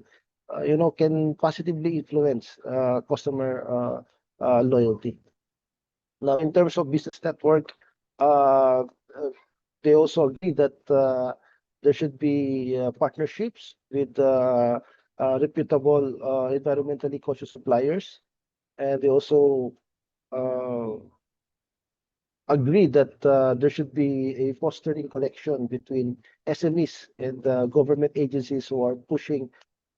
can positively influence customer loyalty. Now, in terms of business network, uh, uh, they also agree that there should be partnerships with reputable environmentally conscious suppliers, and they also uh, agree that there should be a fostering connection between SMEs and government agencies who are pushing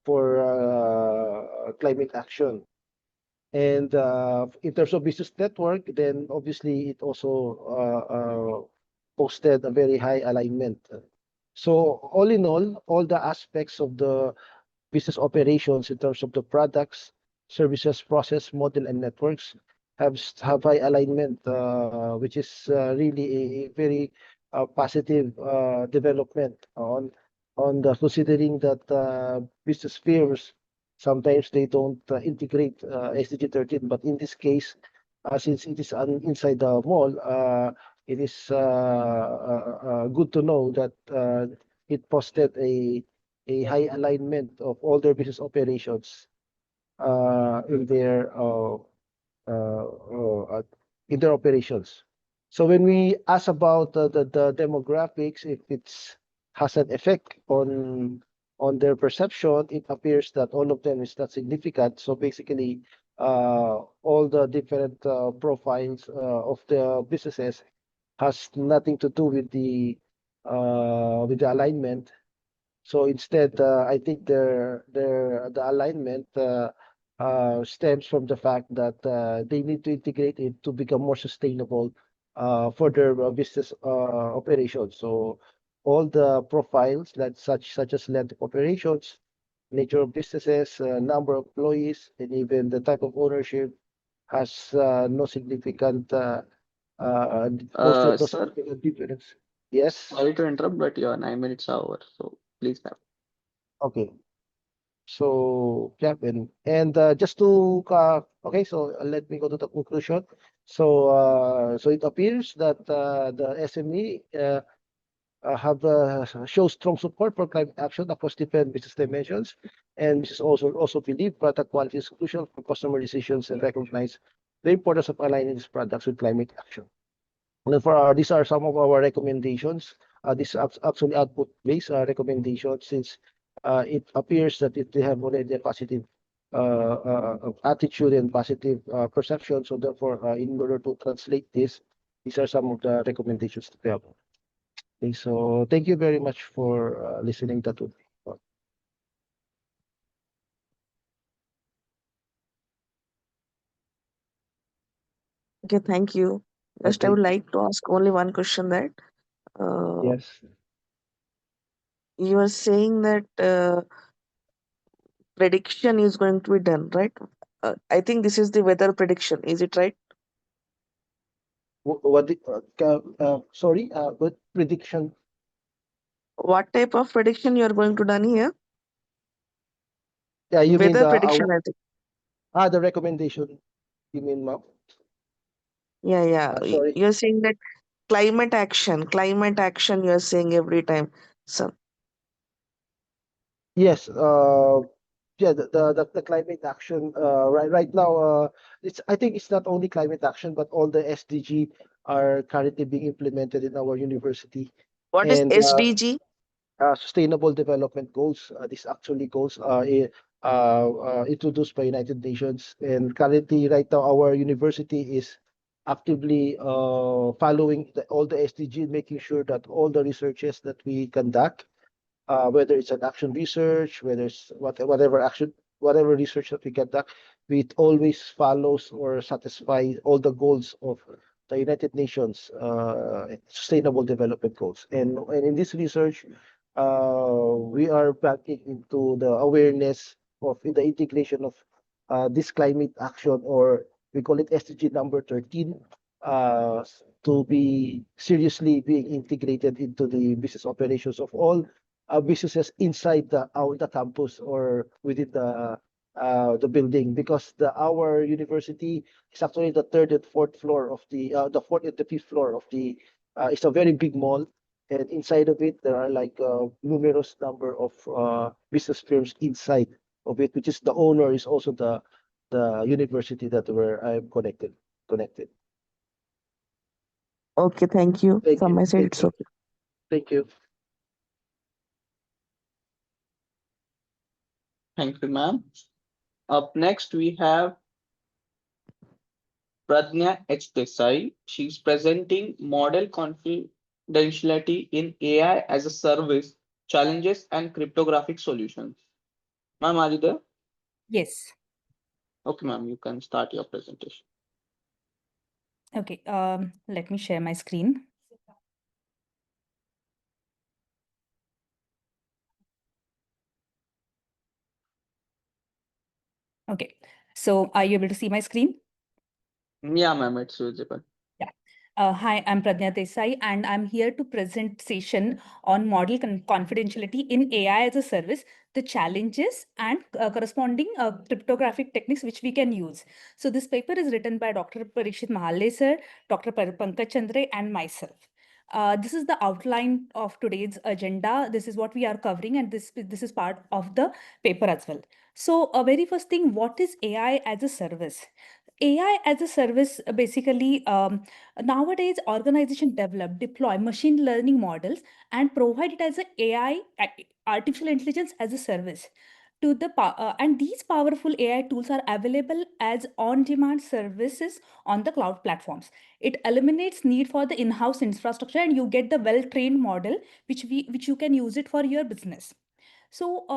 for climate action. And in terms of business network, then obviously it also posted a very high alignment. So all in all the aspects of the business operations in terms of the products, services, process, model, and networks have high alignment, which is really a very positive development on the considering that business firms sometimes they don't integrate SDG 13, but in this case, since it is inside the mall, it is good to know that it posted a high alignment of all their business operations in uh, uh, their operations. So when we ask about the demographics, if it's has an effect on their perception, it appears that all of them is not significant. So basically, all the different profiles of the businesses has nothing to do with the alignment. So instead, I think the alignment stems from the fact that they need to integrate it to become more sustainable for their business operations. So all the profiles that such as length of operations, nature of businesses, number of employees, and even the type of ownership has no significant posted no Sir, significant difference. Yes. sorry to interrupt, but your 9 minutes are over, so please have. Okay. So yeah, and just to okay, so let me go to the conclusion. So so it appears that the SME have show strong support for climate action across different business dimensions, and this is also believe product quality is crucial for customer decisions and recognize the importance of aligning these products with climate action. And then for these are some of our recommendations. This actually output-based recommendations, since it appears that they have already a positive attitude and positive perception. So therefore, in order to translate this, these are some of the recommendations that we have. Okay, so thank you very much for listening to today. Okay, thank you. Just I Okay. would like to ask only one question that uh, Yes. you are saying that prediction is going to be done, right? I think this is the weather prediction. Is it right? Sorry, what prediction? What type of prediction you are going to done here? Yeah, you mean Weather prediction, I think. the recommendation. You mean, ma'am? Yeah, yeah. Sorry. You're saying that climate action. You're saying every time. So Yes, yeah, the climate action right now, it's I think it's not only climate action, but all the SDG are currently being implemented in our university, what is and SDG? sustainable development goals. These actually goals are introduced by United Nations, and currently right now our university is actively following all the SDG, making sure that all the researches that we conduct whether it's an action research, whether it's whatever research that we conduct, it always follows or satisfies all the goals of the United Nations Sustainable Development Goals. And in this research, we are backing into the awareness of the integration of this climate action, or we call it SDG number 13, to be seriously being integrated into the business operations of all businesses inside the campus or within the building, because our university is actually the third and fourth floor of the fourth and the fifth floor of the it's a very big mall, and inside of it there are like numerous number of business firms inside of it, which is the owner is also the university that where I'm connected. Okay, thank you. Thank From you. my side, Thank it's you. okay. Thank you. Thank you, ma'am. Up next, we have Pradnya H. Desai. She's presenting model confidentiality in AI as a service, challenges and cryptographic solutions. Ma'am, are you there? Yes. Okay, ma'am, you can start your presentation. Okay. Let me share my screen. Okay. So are you able to see my screen? Yeah, ma'am, it's visible. Yeah. Hi, I'm Pradnya Desai, and I'm here to present session on model confidentiality in AI as a service, the challenges and corresponding cryptographic techniques which we can use. So this paper is written by Dr. Parikshit Mahalle sir, Dr. Pankaj Chandre, and myself. This is the outline of today's agenda. This is what we are covering, and this is part of the paper as well. So, very first thing, what is AI as a service? AI as a service, basically, nowadays organization develop, deploy machine learning models and provide it as a AI, artificial intelligence as a service. And these powerful AI tools are available as on-demand services on the cloud platforms. It eliminates need for the in-house infrastructure, and you get the well-trained model which you can use it for your business. So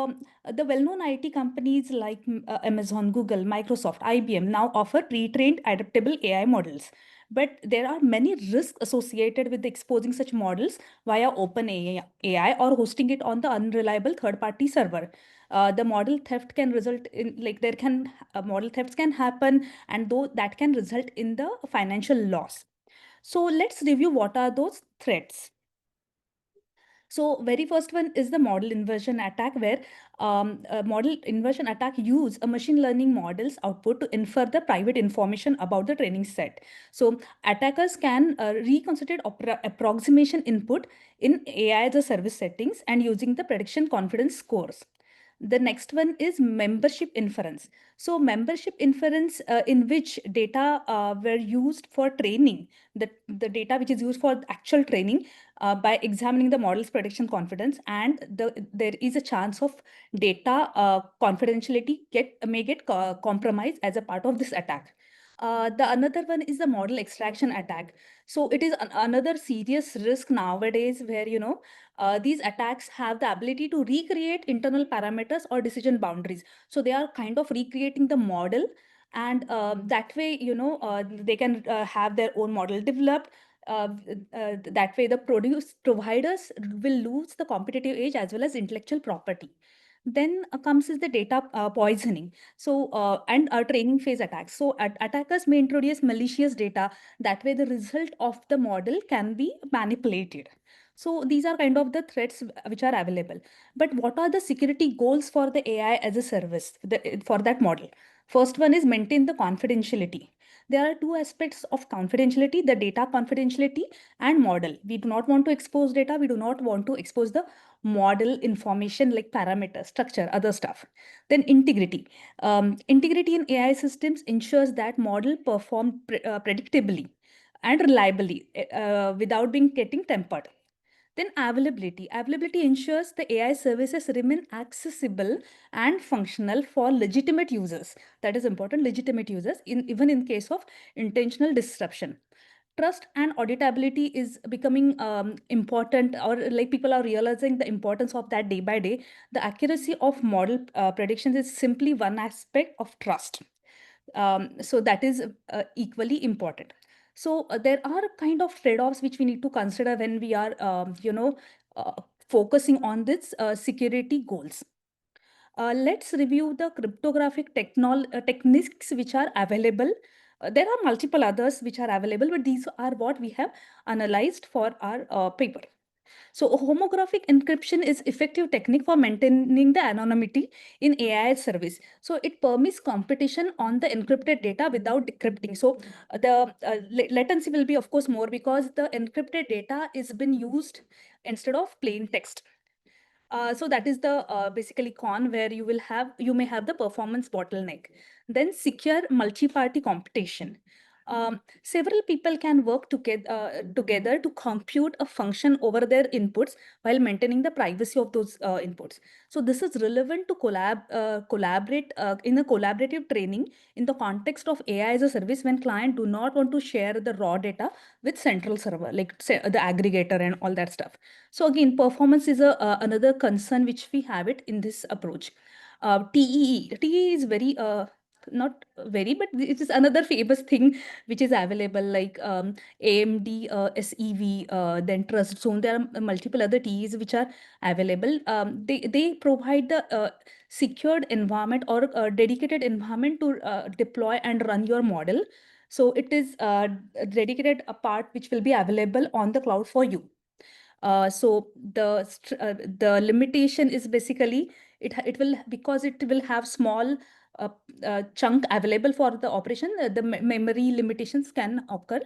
the well-known IT companies like Amazon, Google, Microsoft, IBM now offer pre-trained adaptable AI models. But there are many risks associated with exposing such models via open AI or hosting it on the unreliable third-party server. The model theft can result in, like, there can model thefts can happen, and though that can result in the financial loss. So let's review what are those threats. So very first one is the model inversion attack, where a model inversion attack use a machine learning model's output to infer the private information about the training set. So attackers can reconsider approximation input in AI as a service settings and using the prediction confidence scores. The next one is membership inference. So membership inference, in which data were used for training, the data which is used for actual training, by examining the model's prediction confidence, and there is a chance of data confidentiality may get compromised as a part of this attack. The another one is the model extraction attack. So it is another serious risk nowadays, where these attacks have the ability to recreate internal parameters or decision boundaries. So they are kind of recreating the model, and that way, they can have their own model developed. That way, the providers will lose the competitive edge as well as intellectual property. Then comes is the data poisoning. So and training phase attacks. So attackers may introduce malicious data. That way, the result of the model can be manipulated. So these are kind of the threats which are available. But what are the security goals for the AI as a service for that model? First one is maintain the confidentiality. There are two aspects of confidentiality: the data confidentiality and model. We do not want to expose data. We do not want to expose the model information like parameter, structure, other stuff. Then integrity. Integrity in AI systems ensures that model perform predictably and reliably without being getting tempered. Then availability. Availability ensures the AI services remain accessible and functional for legitimate users. That is important, legitimate users, even in case of intentional disruption. trust and auditability is becoming important, or like people are realizing the importance of that day by day. The accuracy of model predictions is simply one aspect of trust. So that is equally important. So there are kind of trade-offs which we need to consider when we are uh, focusing on this security goals. Let's review the cryptographic techniques which are available. There are multiple others which are available, but these are what we have analyzed for our paper. So homographic encryption is effective technique for maintaining the anonymity in AI service. So it permits competition on the encrypted data without decrypting. So the latency will be of course more because the encrypted data is been used instead of plain text. So that is the basically con where you may have the performance bottleneck. Then secure multi-party computation. Several people can work together to compute a function over their inputs while maintaining the privacy of those inputs. So this is relevant to collaborate in a collaborative training in the context of AI as a service when client do not want to share the raw data with central server, like say, the aggregator and all that stuff. So again, performance is another concern which we have it in this approach. TEE is very not very, but it is another famous thing which is available, like AMD SEV, then Trust Zone. There are multiple other TEs which are available. They provide the secured environment or dedicated environment to deploy and run your model. So it is a dedicated a part which will be available on the cloud for you. So the limitation is basically it will, because it will have small chunk available for the operation, the memory limitations can occur,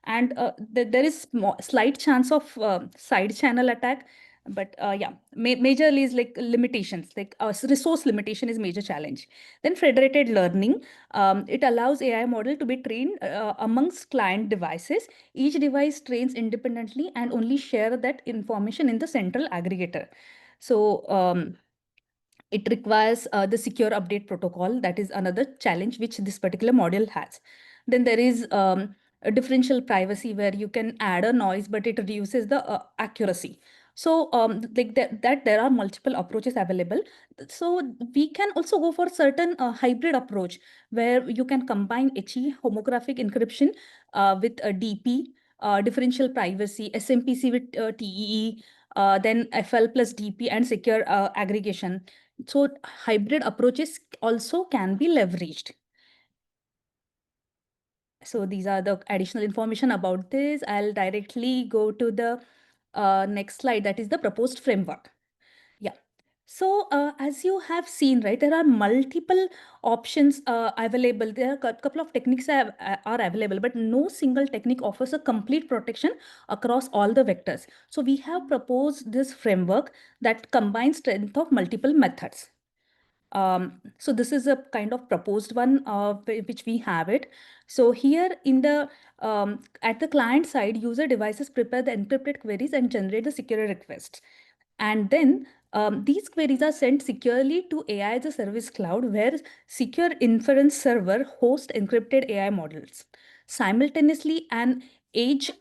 and there is slight chance of side channel attack. But yeah, majorly is like limitations, like resource limitation is major challenge. Then federated learning, it allows AI model to be trained amongst client devices. Each device trains independently and only share that information in the central aggregator. So it requires the secure update protocol. That is another challenge which this particular module has. Then there is a differential privacy where you can add a noise, but it reduces the accuracy. So like that there are multiple approaches available. So we can also go for certain hybrid approach where you can combine HE homographic encryption with a DP, differential privacy, SMPC with TEE, then FL plus DP and secure aggregation. So hybrid approaches also can be leveraged. So these are the additional information about this. I'll directly go to the next slide, that is the proposed framework. Yeah. So as you have seen, right, there are multiple options available. There are a couple of techniques are available, but no single technique offers a complete protection across all the vectors. So we have proposed this framework that combines strength of multiple methods. So this is a kind of proposed one which we have it. So here in the at the client side, user devices prepare the encrypted queries and generate the security requests. And then these queries are sent securely to AI as a service cloud, where secure inference server hosts encrypted AI models. Simultaneously, an edge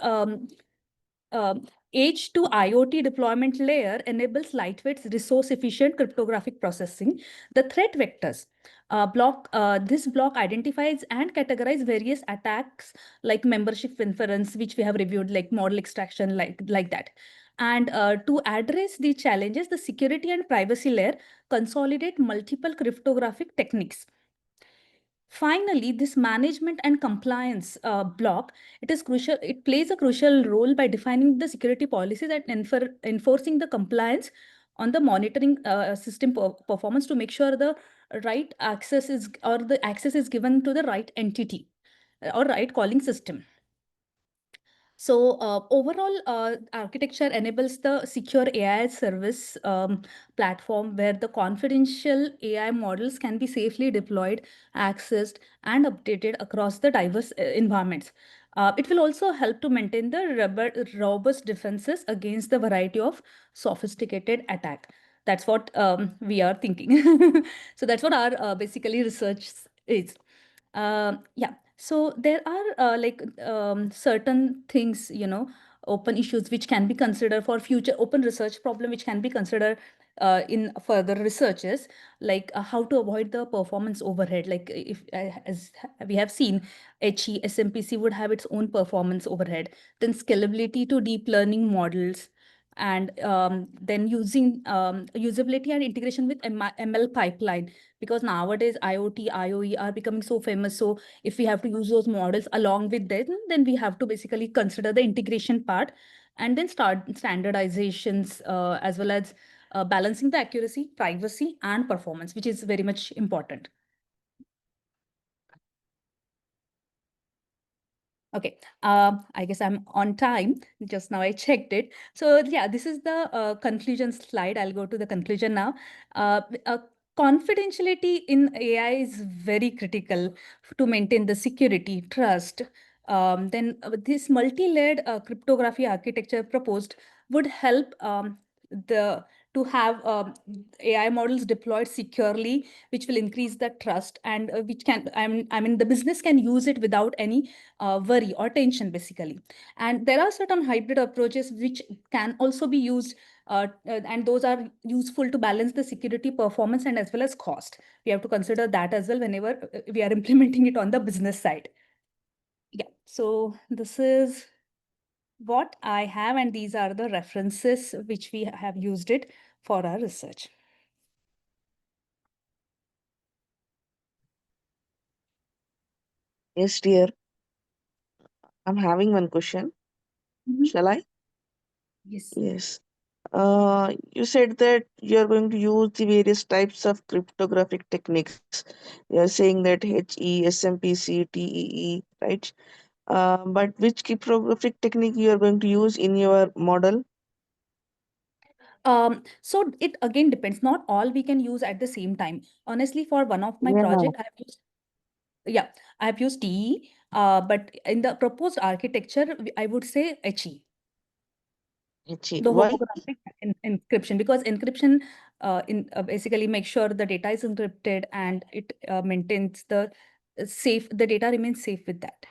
edge to IoT deployment layer enables lightweight, resource-efficient cryptographic processing. The threat vectors this block identifies and categorizes various attacks like membership inference, which we have reviewed, like model extraction, like that. And to address these challenges, the security and privacy layer consolidate multiple cryptographic techniques. Finally, this management and compliance block, it is crucial. It plays a crucial role by defining the security policies and enforcing the compliance on the monitoring system performance to make sure the right access is, or the access is given to the right entity or right calling system. So overall, architecture enables the secure AI service platform where the confidential AI models can be safely deployed, accessed, and updated across the diverse environments. It will also help to maintain the robust defenses against the variety of sophisticated attack. That's what we are thinking. So that's what our basically research is. Yeah. So there are certain things, open issues which can be considered for future open research problem, which can be considered in further researches, like how to avoid the performance overhead. Like if as we have seen, SMPC would have its own performance overhead. Then scalability to deep learning models, and then using usability and integration with ML pipeline, because nowadays IoT, IoE are becoming so famous. So if we have to use those models along with them, then we have to basically consider the integration part, and then start standardizations, as well as balancing the accuracy, privacy, and performance, which is very much important. Okay, I guess I'm on time. Just now I checked it. So yeah, this is the conclusion slide. I'll go to the conclusion now. Confidentiality in AI is very critical to maintain the security, trust. Then this multi-layered cryptography architecture proposed would help the to have AI models deployed securely, which will increase the trust, and which can, I mean, the business can use it without any worry or tension, basically. And there are certain hybrid approaches which can also be used, and those are useful to balance the security, performance, and as well as cost. We have to consider that as well whenever we are implementing it on the business side. Yeah, so this is what I have, and these are the references which we have used it for our research. Yes, dear. I'm having one question. Shall I? Yes. Yes. You said that you're going to use the various types of cryptographic techniques. You're saying that HE, SMPC, TEE, right? But which cryptographic technique you are going to use in your model? So it again depends. Not all we can use at the same time. Honestly, for one of my Yeah, project, I have used TE, but in the proposed architecture, I would say HE, HE. the Why? homographic encryption, because encryption basically makes sure the data is encrypted, and it maintains the the data remains safe with that.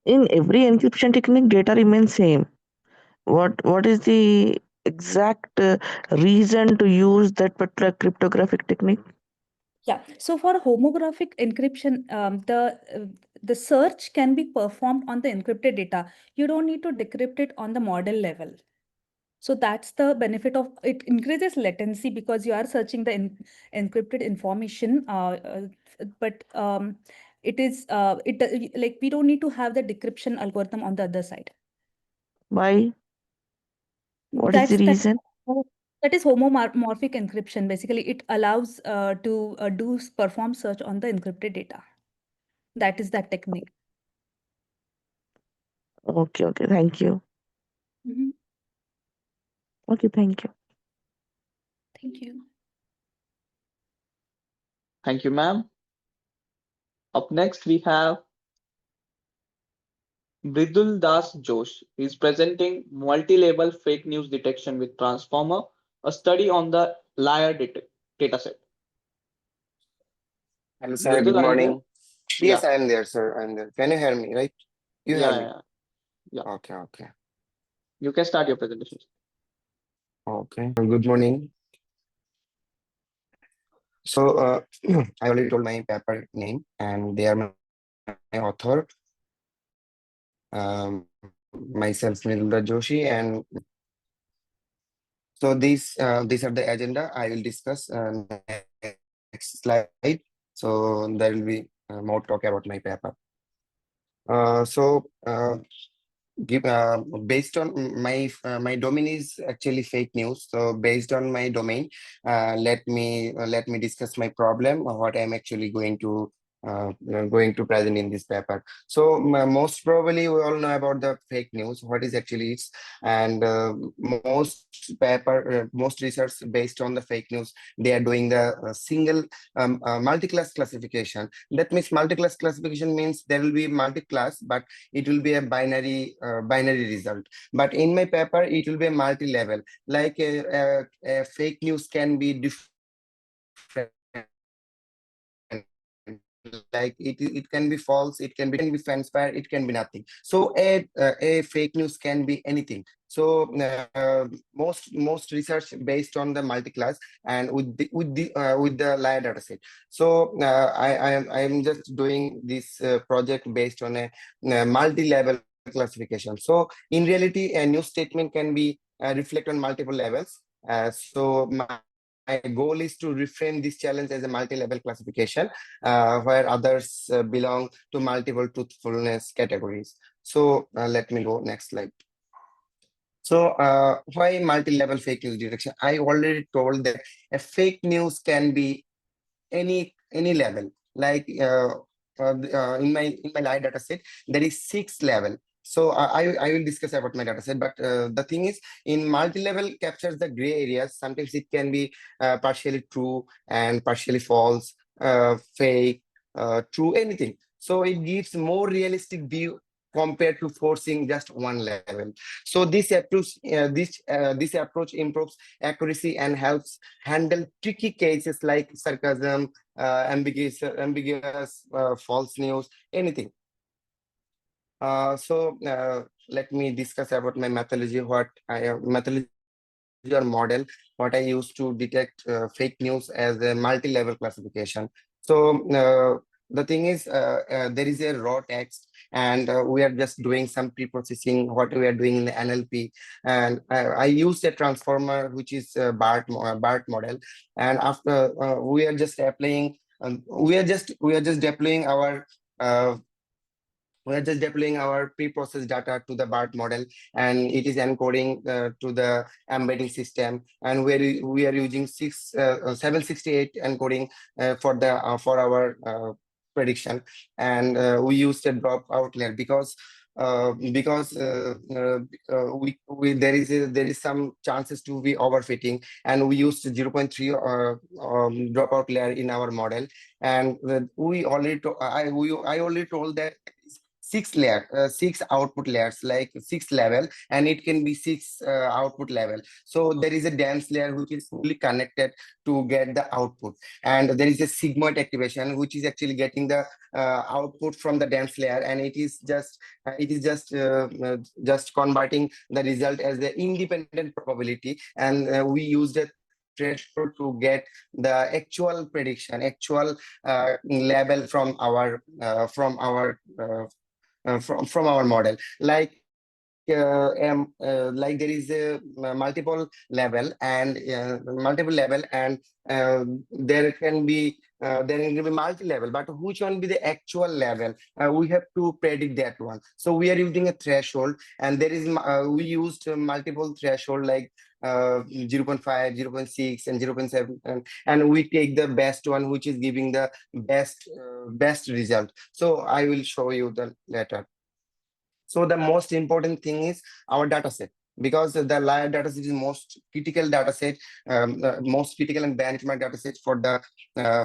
In every encryption technique, data remains same. What is the exact reason to use that particular cryptographic technique? Yeah. So for homographic encryption, the search can be performed on the encrypted data. You don't need to decrypt it on the model level. So that's the benefit of it. Increases latency because you are searching the encrypted information. But it is like we don't need to have the decryption algorithm on the other side. Why? What is the That's that. reason? That is homomorphic encryption. Basically, it allows to perform search on the encrypted data. That is that technique. Okay, okay. Thank you. Mhm. Okay, thank you. Thank you. Thank you, ma'am. Up next, we have Bridul Das Josh. He is presenting multi-label fake news detection with Transformer, a study on the liar dataset. Hello, sir. Bridul, Good are you there? morning. Yeah, Yes, I am there, sir. I'm there. Can you hear me, right? You yeah, hear me? yeah, yeah. Okay, okay. You can start your presentation. Okay. Good morning. So, I already told my paper name, and they are my author, myself, Nilda Joshi, and so these are the agenda I will discuss. Next slide. So there will be more talk about my paper. Give based on my domain is actually fake news. So based on my domain, let me discuss my problem, what I'm actually going to present in this paper. So most probably we all know about the fake news, what is actually it, and most research based on the fake news, they are doing the single multi-class classification. That means multi-class classification means there will be multi-class, but it will be a binary result. But in my paper, it will be a multi-level. Like a fake news can be different. Like Like it can be false, it can be transpired, it can be nothing. So a fake news can be anything. So most research based on the multi-class and with the live data set. So I am just doing this project based on a multi-level classification. So in reality, a new statement can be reflect on multiple levels. So my goal is to reframe this challenge as a multi-level classification, where others belong to multiple truthfulness categories. So let me go next slide. So why multi-level fake news detection? I already told that a fake news can be any level. Like in my live data set, there is 6 level. So I will discuss about my data set, but the thing is, in multi-level captures the gray areas. Sometimes it can be partially true and partially false, fake, true, anything. So it gives more realistic view compared to forcing just one level. So this approach improves accuracy and helps handle tricky cases like sarcasm, ambiguous false news, anything. So let me discuss about my methodology. Methodology or model, what I use to detect fake news as a multi-level classification. So the thing is, there is a raw text, and we are just doing some pre-processing. What we are doing in the NLP, and I used a transformer which is BART model, and after we are just applying. We are just deploying our uh, pre-processed data to the BART model, and it is encoding to the embedding system. And we are using 768 encoding for our prediction, and we used a dropout layer because there is some chances to be overfitting, and we used 0.3 dropout layer in our model. And I already told that 6 output layers, like 6 level, and it can be 6 output level. So there is a dense layer which is fully connected to get the output, and there is a sigmoid activation which is actually getting the output from the dense layer, and it is just converting the result as the independent probability. And we used a threshold to get the actual prediction, actual level from our model. Like there is a multiple level, and there can be multi-level, but which one be the actual level? We have to predict that one. So we are using a threshold, and we used multiple threshold, like 0.5, 0.6, and 0.7, and we take the best one, which is giving the best result. So I will show you the later. So the most important thing is our data set, because the live data set is most critical data set, most critical and benchmark data set for the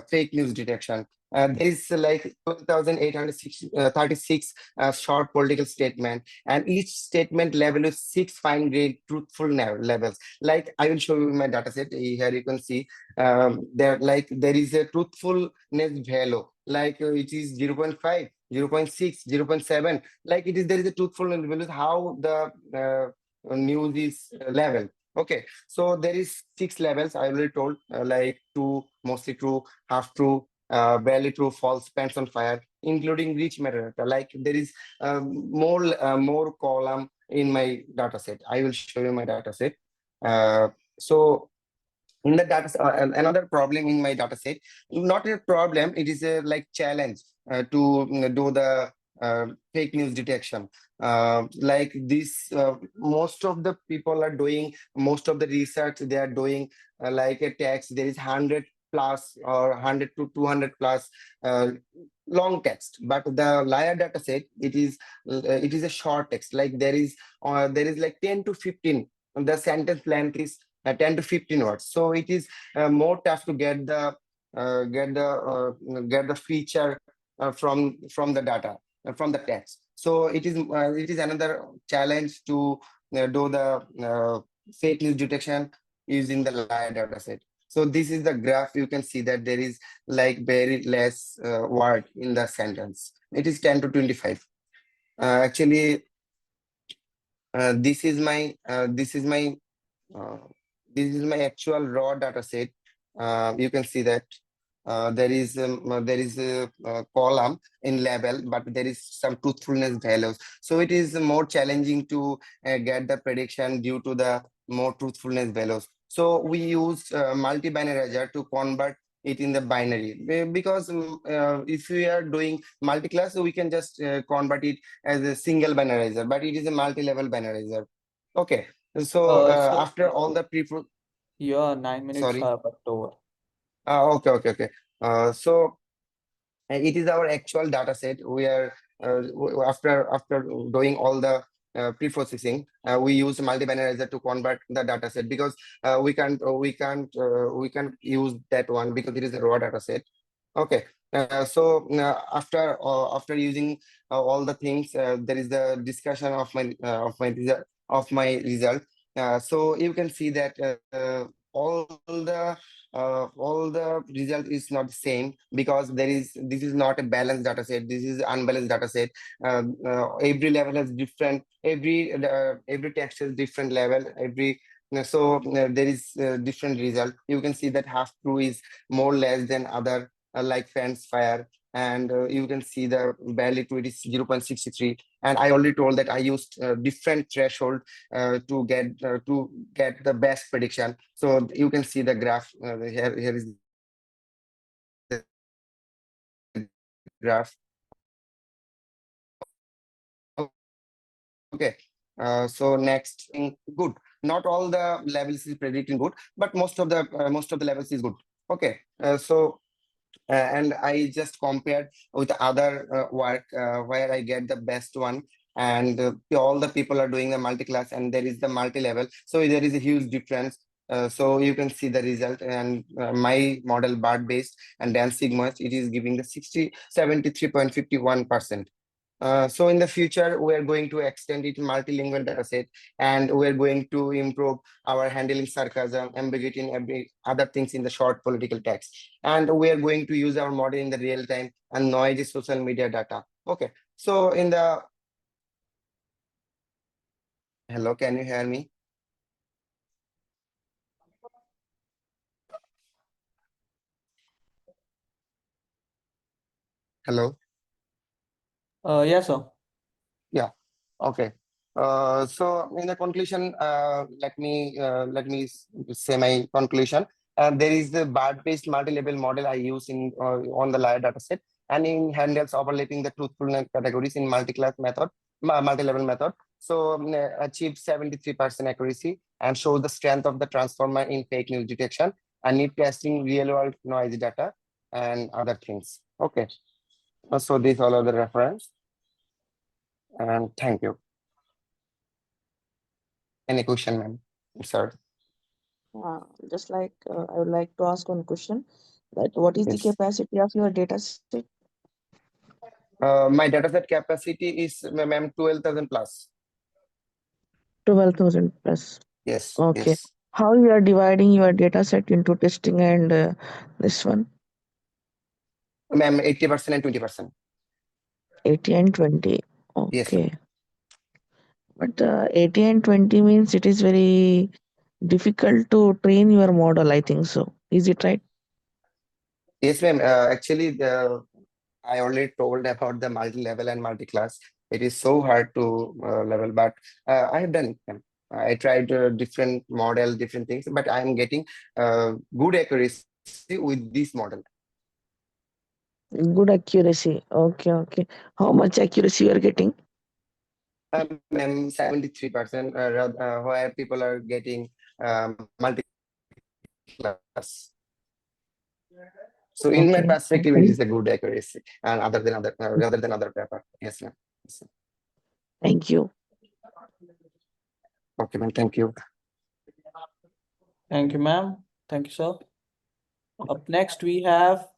fake news detection. There is like 2,836 short political statement, and each statement level is 6 fine grained truthful levels. Like I will show you my data set. Here you can see there is a truthfulness value, like it is 0.5, 0.6, 0.7. Like there is a truthfulness value, how the news is level. Okay, so there is 6 levels. I already told, like true, mostly true, half true, barely true, false, pants on fire, including rich metadata. Like there is more column in my data set. I will show you my data set. So in the data, another problem in my data set, not a problem, it is a like challenge to do the fake news detection. Like this, most of the people are doing, most of the research they are doing, like a text, there is 100 plus or 100 to 200 plus uh, long text. But the liar data set, it is a short text. Like there is like 10 to 15, the sentence length is 10 to 15 words. So it is more tough to get the feature from the data, from the text. So it is another challenge to do the fake news detection using the live data set. So this is the graph. You can see that there is like very less word in the sentence. It is 10 to 25. Actually, this is my uh, this is my actual raw data set. You can see that there is a column in label, but there is some truthfulness values. So it is more challenging to get the prediction due to the more truthfulness values. So we use multi-binarizer to convert it in the binary, because if we are doing multi-class, we can just convert it as a single binarizer, but it is a multi-level binarizer. Okay, so after all the pre your 9 minutes sorry. are but over. Okay. So it is our actual data set. We are after doing all the pre-processing, we use multi-binarizer to convert the data set, because we can't use that one because it is a raw data set. Okay. So after using all the things, there is the discussion of my result. So you can see that all the result is not the same, because this is not a balanced data set. This is unbalanced data set. Every level has different, every text has different level, there is different result. You can see that half true is more less than other, like fence fire, and you can see the barely true, it is 0.63. And I already told that I used different threshold to get the best prediction. So you can see the graph here is the graph. Okay. So next thing, good. Not all the levels is predicting good, but most of the levels is good. Okay. And I just compared with other work where I get the best one, and all the people are doing the multi-class, and there is the multi-level. So there is a huge difference. So you can see the result, and my model BART based and Dan Sigma, it is giving the 73.51%. So in the future, we are going to extend it multilingual data set, and we're going to improve our handling sarcasm, ambiguity, and every other things in the short political text. And we are going to use our model in the real time and noisy social media data. Okay. So hello, can you hear me? Hello. Yes, sir. Yeah. Okay. So in the conclusion, let me say my conclusion. There is the BART-based multi-level model I use in on the live dataset, and in handles overlapping the truthfulness categories in multi-class method, multi-level method. So achieve 73% accuracy and show the strength of the transformer in fake news detection and need testing real-world noisy data and other things. Okay. So these all are the reference. And thank you. Any question, ma'am? Sir. Just like I would like to ask one question, that what is the Yes. capacity of your data set? My dataset capacity is, ma'am, 12,000 plus. 12,000 plus. Yes. Okay. Yes. How you are dividing your data set into testing and this one? Ma'am, 80% and 20%. 80 and 20. Yes, ma'am. Okay. But 80 and 20 means it is very difficult to train your model, I think so. Is it right? Yes, ma'am. Actually, I already told about the multi-level and multi-class. It is so hard to level, but I have done it, ma'am. I tried different model, different things, but I am getting good accuracy with this model. Good accuracy. Okay. How much accuracy you are getting? Ma'am, 73%, where people are getting multi-class. So in my Okay. perspective, it is a good accuracy, and other than other rather than other paper. Yes, ma'am. Yes, ma'am. Thank you. Okay, ma'am. Thank you. Thank you, ma'am. Thank you, sir. Up next, we have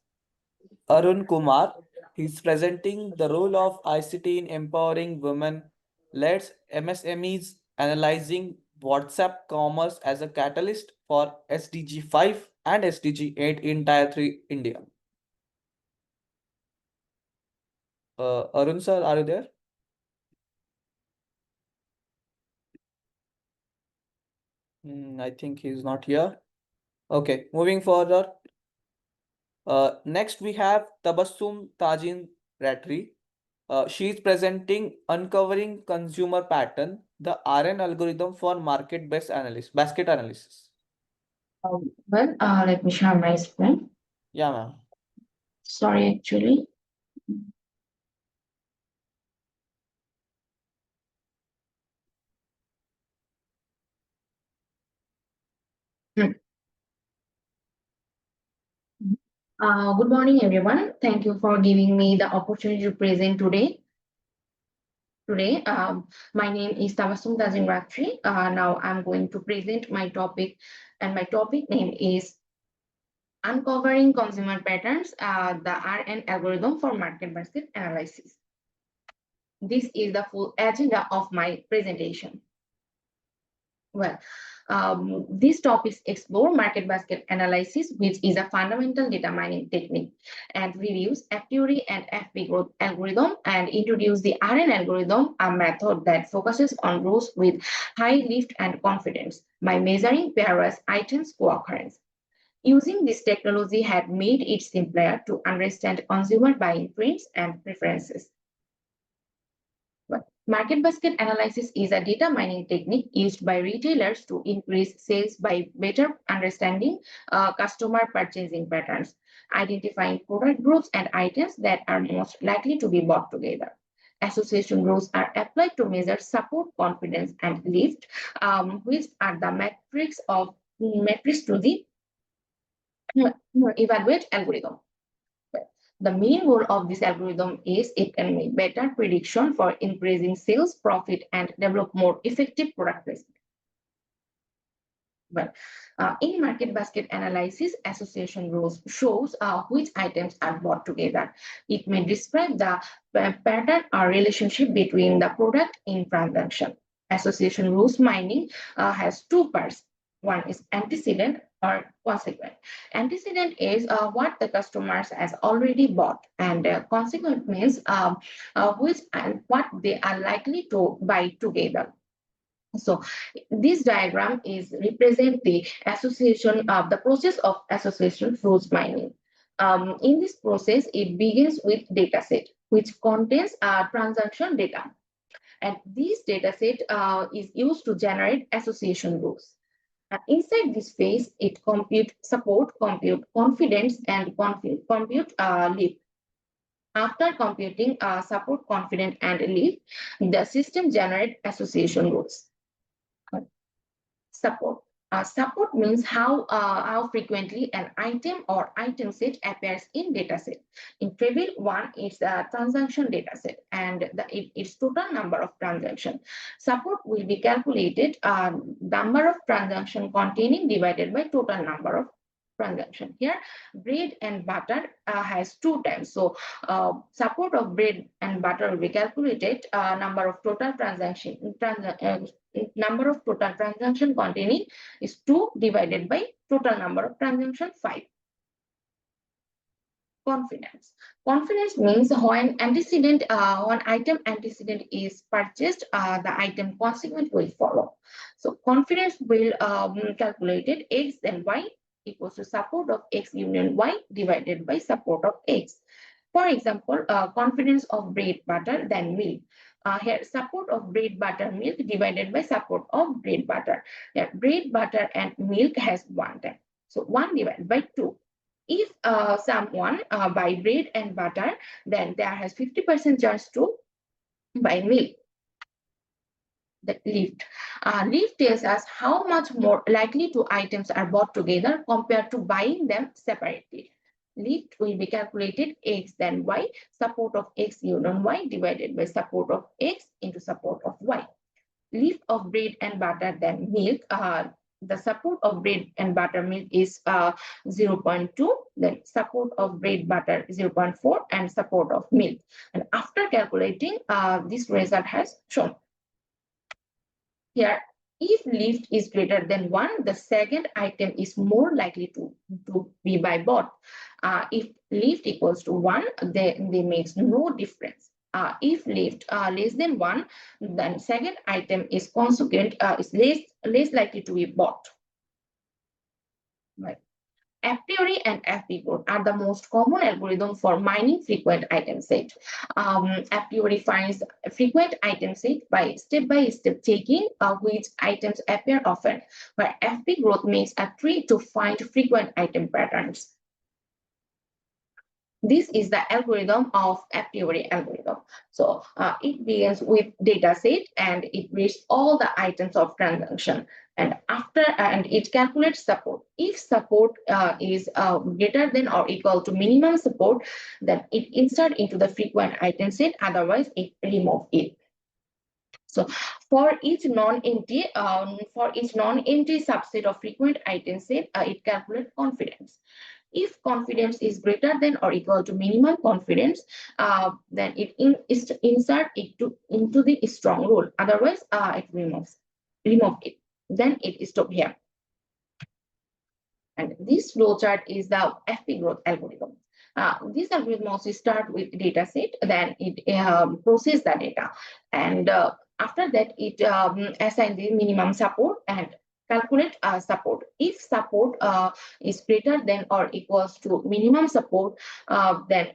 Arun Kumar. He's presenting the role of ICT in empowering women-led MSMEs, analyzing WhatsApp commerce as a catalyst for SDG 5 and SDG 8 in Tier 3 India. Arun sir, are you there? I think he's not here. Okay, moving further. Next we have Tabassum Tajin Ratri. She is presenting Uncovering Consumer Pattern, the RN algorithm for market-based analysis, basket analysis. Let me share my screen. Yeah, ma'am. Sorry, actually. Good morning, everyone. Thank you for giving me the opportunity to present today. My name is Tabassum Dazingratri. Now I'm going to present my topic, and my topic name is Uncovering Consumer Patterns, the RN algorithm for market basket analysis. This is the full agenda of my presentation. Well, these topics explore market basket analysis, which is a fundamental data mining technique, and reviews FTURI and FP growth algorithm, and introduce the RN algorithm, a method that focuses on rows with high lift and confidence by measuring pairwise items co-occurrence. Using this technology had made it simpler to understand consumer buying trends and preferences. Market basket analysis is a data mining technique used by retailers to increase sales by better understanding customer purchasing patterns, identifying product groups and items that are most likely to be bought together. Association rules are applied to measure support, confidence, and lift, which are the metrics to the evaluate algorithm. The main goal of this algorithm is it can make better prediction for increasing sales, profit, and develop more effective product placement. In market basket analysis, association rules shows which items are bought together. It may describe the pattern or relationship between the product in transaction. Association rules mining has two parts. One is antecedent or consequent. Antecedent is what the customers has already bought, and consequent means which and what they are likely to buy together. So this diagram is represent the association of the process of association rules mining. In this process, it begins with data set, which contains transaction data. And this data set is used to generate association rules. And inside this phase, it compute support, compute confidence, and compute lift. After computing support, confidence, and lift, the system generate association rules. Support. Support means how frequently an item or item set appears in dataset. In table 1, it's a transaction dataset and its total number of transactions. Support will be calculated number of transactions containing divided by total number of transaction. Here, bread and butter has 2 times. So, support of bread and butter will be calculated number of total number of total transaction containing is 2 divided by total number of transaction 5. Confidence. Confidence means when one item antecedent is purchased, the item consequent will follow. So confidence will calculated x then y equals to support of x union y divided by support of x. For example, confidence of bread, butter, then milk. Here, support of bread, butter, milk divided by support of bread, butter. Here, bread, butter, and milk has 1 time. So 1 divided by 2. If someone buy bread and butter, then there has 50% chance to buy milk. The lift. Lift tells us how much more likely two items are bought together compared to buying them separately. Lift will be calculated x then y, support of x union y divided by support of x into support of y. Lift of bread and butter then milk, the support of bread and butter milk is 0.2, then support of bread butter 0.4 and support of milk. And after calculating, this result has shown. Here, If lift is greater than 1, the second item is more likely to be by bought. If lift equals to 1, they makes no difference. If lift less than 1, then second item is consequent, is less likely to be bought. Right. A priori and FP growth are the most common algorithm for mining frequent item set. A priori finds frequent item set by step checking which items appear often, where FP growth makes a tree to find frequent item patterns. This is the algorithm of a priori algorithm. So it begins with data set and it reads all the items of transaction. And it calculates support. If support is greater than or equal to minimum support, then it insert into the frequent item set. Otherwise, it remove it. So for each non-empty subset of frequent item set, it calculates confidence. If confidence is greater than or equal to minimum confidence, then it insert it into the strong rule. Otherwise, it remove it. Then it stop here. And this flowchart is the FP growth algorithm. This algorithm also start with data set, then it process the data, and after that it assign the minimum support and calculate support. If support is greater than or equals to minimum support, then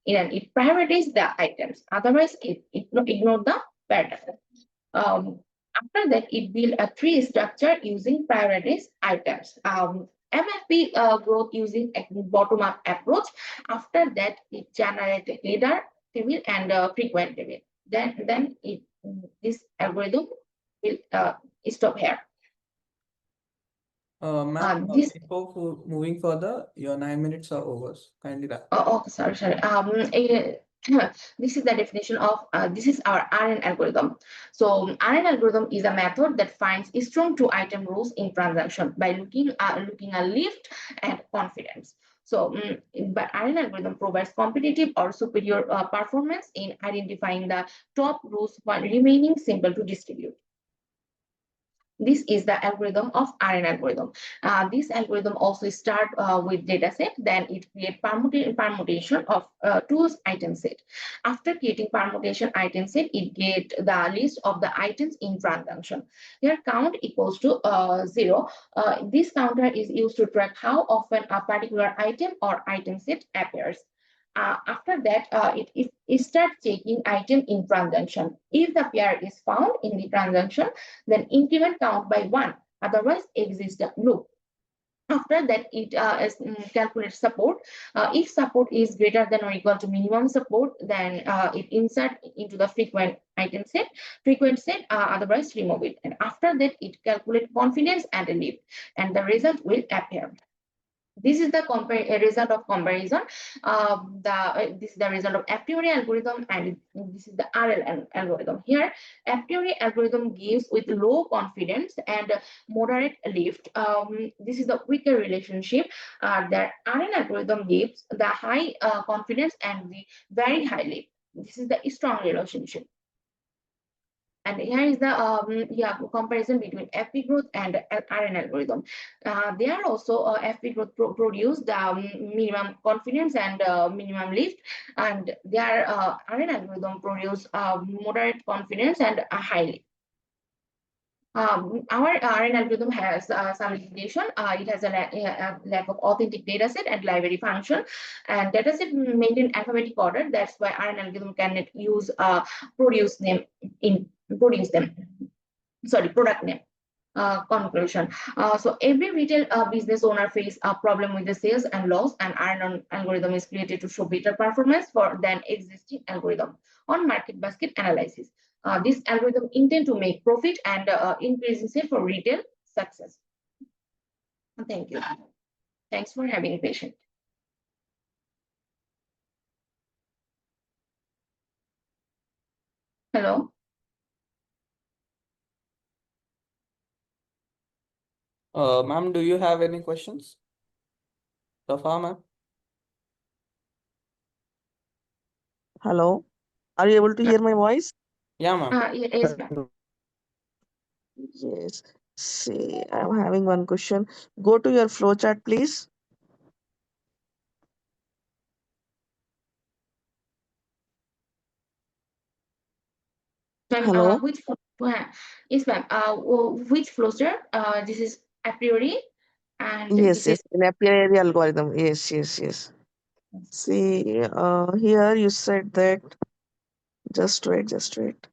it prioritizes the items. Otherwise, it ignore the pattern. After that, it build a tree structure using prioritized items. MFP growth using a bottom-up approach. After that, it generates a leader table and frequent table. Then this algorithm will stop here. Ma'am, before moving further, your 9 minutes are over. Kindly wrap. Oh, sorry. This is the definition of this is our RN algorithm. So RN algorithm is a method that finds strong two item rules in transaction by looking at lift and confidence. So but RN algorithm provides competitive or superior performance in identifying the top rules while remaining simple to distribute. This is the algorithm of RN algorithm. This algorithm also start with data set, then it create permutation of two item set. After creating permutation item set, it get the list of the items in transaction. Here count equals to 0. This counter is used to track how often a particular item or item set appears. After that, it starts checking item in transaction. If the pair is found in the transaction, then increment count by 1. Otherwise, exist the loop. After that, it calculates support. If support is greater than or equal to minimum support, then it insert into the frequent set. Otherwise, remove it. And after that, it calculates confidence and a lift, and the result will appear. This is the result of comparison. This is the result of a priori algorithm, and this is the RL algorithm. Here, a priori algorithm gives with low confidence and moderate lift. This is the weaker relationship. That RL algorithm gives the high confidence and the very high lift. This is the strong relationship. And here is the comparison between FP growth and RN algorithm. They are also FP growth produce the minimum confidence and minimum lift, and their RN algorithm produce moderate confidence and a high lift. Our RN algorithm has some limitation. It has a lack of authentic data set and library function, and data set maintained alphabetic order. That's why RN algorithm cannot use produce product name. Conclusion. So every retail business owner face a problem with the sales and loss, and RN algorithm is created to show better performance than existing algorithm on market basket analysis. This algorithm intend to make profit and increase sale for retail success. Thank you. Thanks for having patience. Hello. Ma'am, do you have any questions? Safa, ma'am? Hello, are you able to hear my voice? Yeah, ma'am. Yes, ma'am. Yes. See, I'm having one question. Go to your flowchart, please. Ma'am, Hello. yes, ma'am. Which flowchart? This is a priori, and Yes, this is yes. In a area algorithm. Yes, yes, yes. See, here you said that. Just wait, just wait.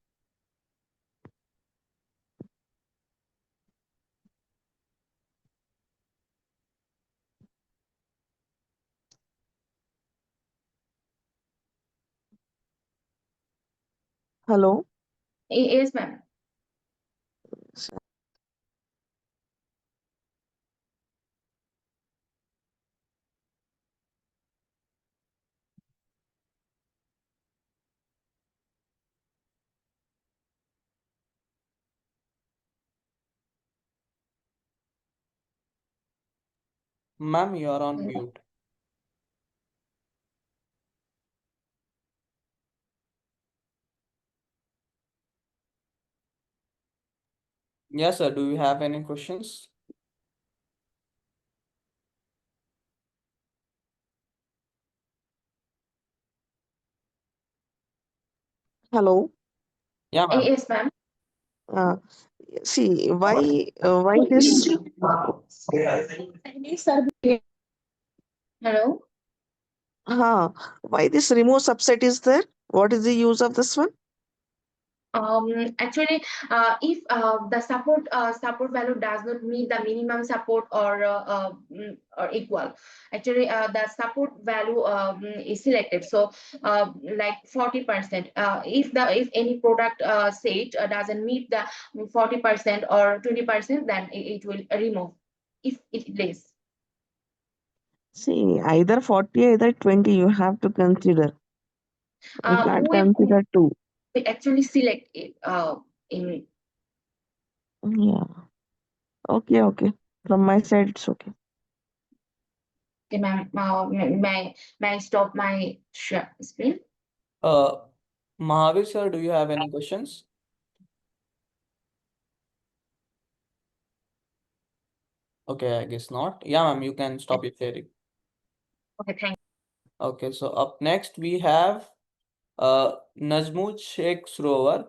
Hello. yes, ma'am. Ma'am, you are on mute. Yes, sir. Do you have any questions? Hello. Yeah, ma'am. Yes, ma'am. Uh, see, why this? Hello. Why this remove subset is there? What is the use of this one? Actually, if the support value does not meet the minimum support or equal, actually the support value is selected. So like 40%. If any product set doesn't meet the 40% or 20%, then it will remove. If it is. See, either 40, either 20, you have to consider. You can't We consider two. actually select it in. Yeah. Okay, okay. From my side, it's okay. Okay, ma'am. May I stop my share screen? Uh, Mahavir, sir, do you have any questions? Okay, I guess not. Yeah, ma'am, you can stop your sharing. Okay, thank Okay, so up next we have Najmul Sheikh Srover.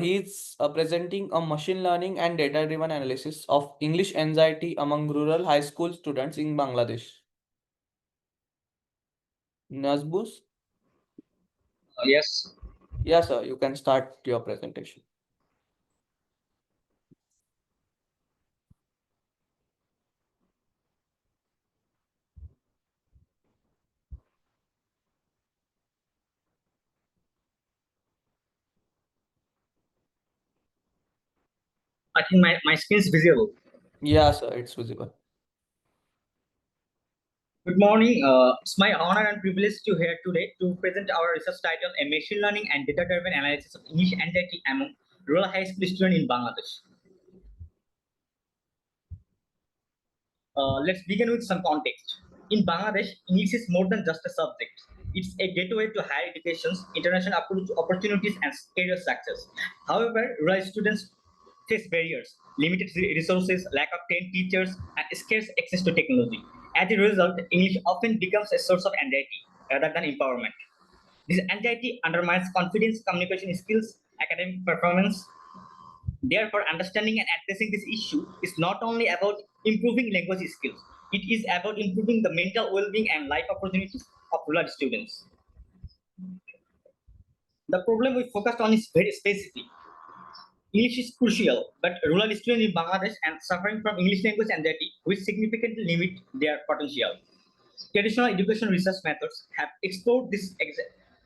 He's presenting a machine learning and data-driven analysis of English anxiety among rural high school students in Bangladesh. Nazbus? Yes. Yes, sir, you can start your presentation. I think my screen is visible. Yeah, sir, it's visible. Good morning. It's my honor and privilege to here today to present our research title, A Machine Learning and Data-Driven Analysis of English Anxiety Among Rural High School Students in Bangladesh. Let's begin with some context. In Bangladesh, English is more than just a subject. It's a gateway to higher education, international opportunities, and career success. However, rural students face barriers, limited resources, lack of trained teachers, and scarce access to technology. As a result, English often becomes a source of anxiety rather than empowerment. This anxiety undermines confidence, communication skills, academic performance. Therefore, understanding and addressing this issue is not only about improving language skills, it is about improving the mental well-being and life opportunities of rural students. The problem we focused on is very specific. English is crucial, but rural students in Bangladesh and suffering from English language anxiety, which significantly limit their potential. Traditional education research methods have explored this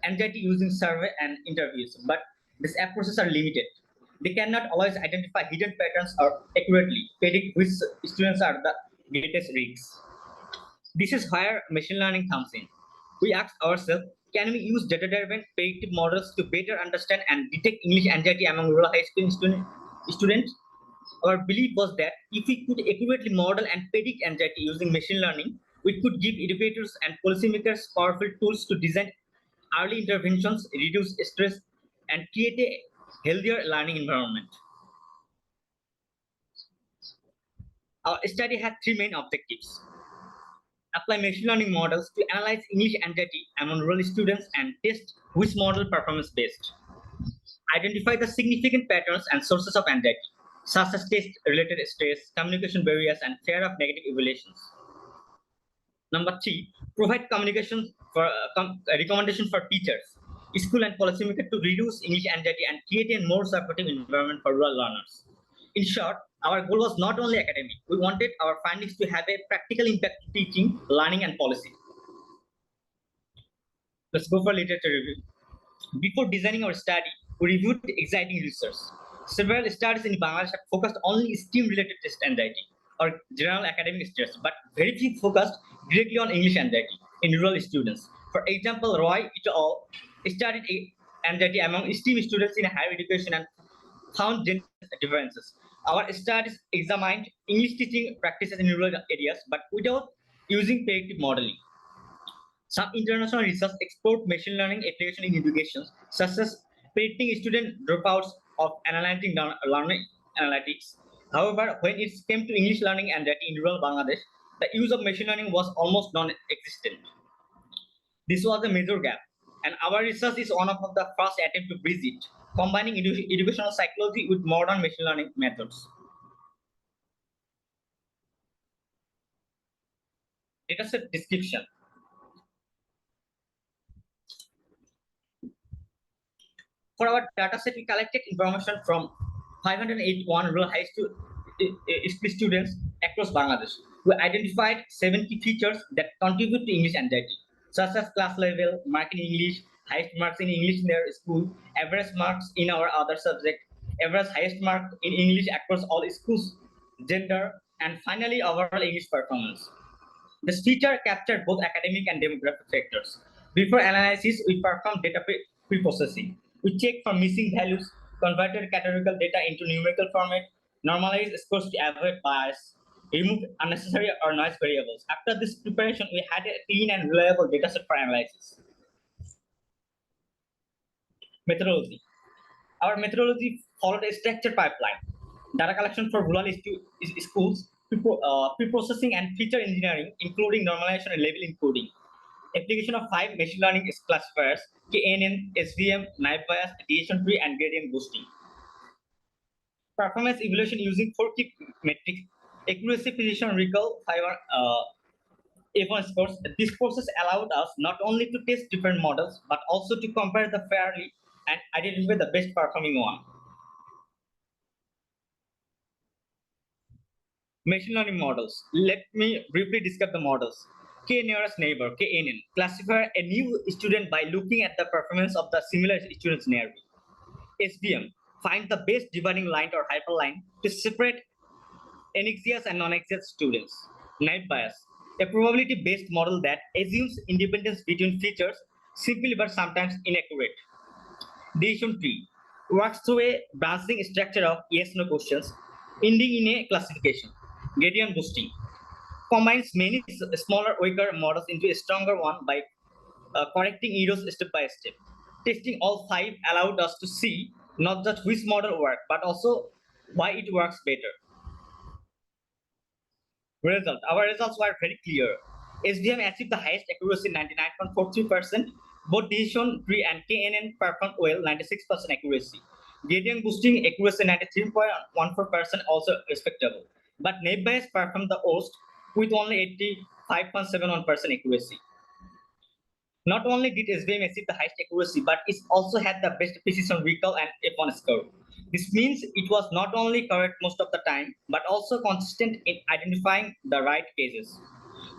anxiety using survey and interviews, but these approaches are limited. They cannot always identify hidden patterns or accurately predict which students are the greatest risks. This is where machine learning comes in. We ask ourselves, can we use data-driven predictive models to better understand and detect English anxiety among rural high school students? Our belief was that if we could accurately model and predict anxiety using machine learning, we could give educators and policymakers powerful tools to design early interventions, reduce stress, and create a healthier learning environment. Our study had three main objectives: apply machine learning models to analyze English anxiety among rural students and test which model performance best. Identify the significant patterns and sources of anxiety, such as test-related stress, communication barriers, and fear of negative evaluations. Number three, provide communication for recommendation for teachers, school and policymakers to reduce English anxiety and create a more supportive environment for rural learners. In short, our goal was not only academic. We wanted our findings to have a practical impact to teaching, learning, and policy. Let's go for literature review. Before designing our study, we reviewed exciting research. Several studies in Bangladesh have focused only STEAM-related test anxiety or general academic stress, but very few focused directly on English anxiety in rural students. For example, Roy et al. Studied anxiety among STEAM students in higher education and found gender differences. Our studies examined English teaching practices in rural areas, but without using predictive modeling. Some international research explored machine learning application in education, such as predicting student dropouts of analyzing learning analytics. However, when it came to English learning and that in rural Bangladesh, the use of machine learning was almost non-existent. This was a major gap, and our research is one of the first attempts to bridge it, combining educational psychology with modern machine learning methods. Dataset description. For our dataset, we collected information from 581 rural high school students across Bangladesh. We identified 70 features that contribute to English anxiety, such as class level, mark in English, highest marks in English in their school, average marks in our other subject, average highest mark in English across all schools, gender, and finally overall English performance. This feature captured both academic and demographic factors. Before analysis, we performed data pre-processing. We checked for missing values, converted categorical data into numerical format, normalized scores to avoid bias, removed unnecessary or noise variables. After this preparation, we had a clean and reliable dataset for analysis. Methodology. Our methodology followed a structured pipeline. Data collection for rural schools, pre-processing and feature engineering, including normalization and label encoding. Application of 5 machine learning classifiers, KNN, SVM, naive bias, deviation tree, and gradient boosting. Performance evaluation using 4 key metrics, accuracy, precision, recall, F1 scores. This process allowed us not only to test different models, but also to compare them fairly and identify the best performing one. Machine learning models. Let me briefly describe the models. K nearest neighbor, KNN, classify a new student by looking at the performance of the similar students nearby. SBM, find the best dividing line or hyperline to separate anxious and non-anxious students. Naive bias, a probability-based model that assumes independence between features, simply but sometimes inaccurate. Decision tree works through a branching structure of yes/no questions, ending in a classification. Gradient boosting combines many smaller, weaker models into a stronger one by correcting errors step by step. Testing all 5 allowed us to see not just which model worked, but also why it works better. Result. Our results were very clear. SDM achieved the highest accuracy, 99.43%. Both decision tree and KNN performed well, 96% accuracy. Gradient boosting accuracy, 93.14%, also respectable. But naive bias performed the worst with only 85.71% accuracy. Not only did SBM achieve the highest accuracy, but it also had the best precision recall and F1 score. This means it was not only correct most of the time, but also consistent in identifying the right cases.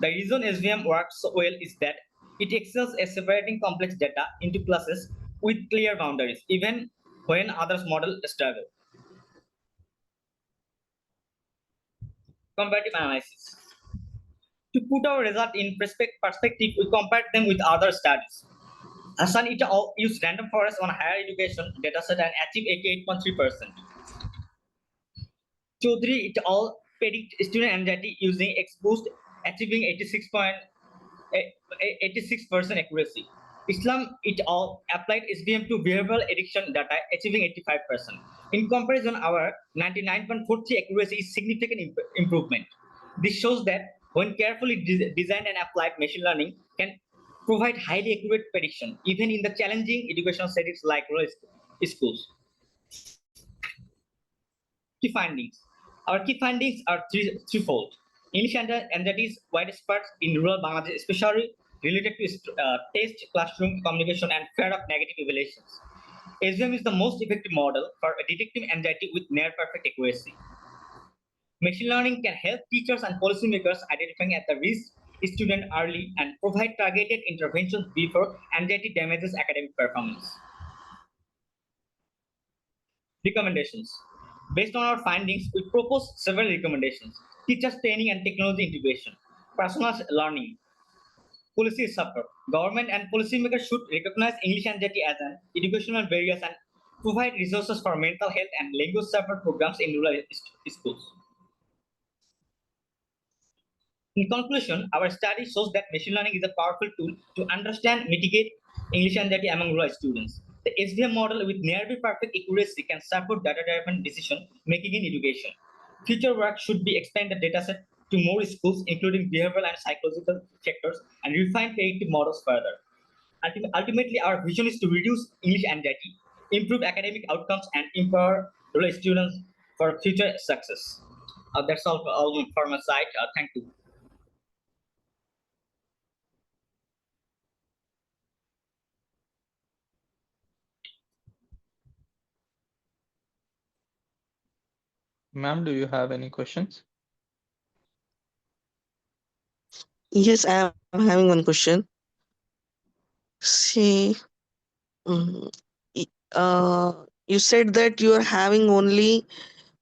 The reason SVM works so well is that it excels at separating complex data into classes with clear boundaries, even when others model struggle. Comparative analysis. To put our result in perspective, we compared them with other studies. Hassan et al. Used random forest on higher education dataset and achieved 88.3%. Chaudhary et al. Predict student anxiety using XBoost, achieving 86% accuracy. Islam et al. Applied ISBM to behavioral addiction data, achieving 85%. In comparison, our 99.43 accuracy is significant improvement. This shows that when carefully designed and applied, machine learning can provide highly accurate prediction, even in the challenging educational settings like rural schools. Key findings. Our key findings are threefold. English anxiety is widespread in rural Bangladesh, especially related to test, classroom communication, and fear of negative evaluations. ISBM is the most effective model for detecting anxiety with near perfect accuracy. Machine learning can help teachers and policymakers identifying at the risk student early and provide targeted interventions before anxiety damages academic performance. Recommendations. Based on our findings, we propose several recommendations. Teachers training and technology integration, personalized learning, policy support. Government and policymakers should recognize English anxiety as an educational barrier and provide resources for mental health and language support programs in rural schools. In conclusion, our study shows that machine learning is a powerful tool to understand and mitigate English anxiety among rural students. The SVM model with nearly perfect accuracy can support data-driven decision making in education. Future work should be expand the dataset to more schools, including behavioral and psychological factors, and refine predictive models further. Ultimately, our vision is to reduce English anxiety, improve academic outcomes, and empower rural students for future success. That's all for my side. Thank you. Ma'am, do you have any questions? Yes, I am having one question. See, mm, y- you said that you are having only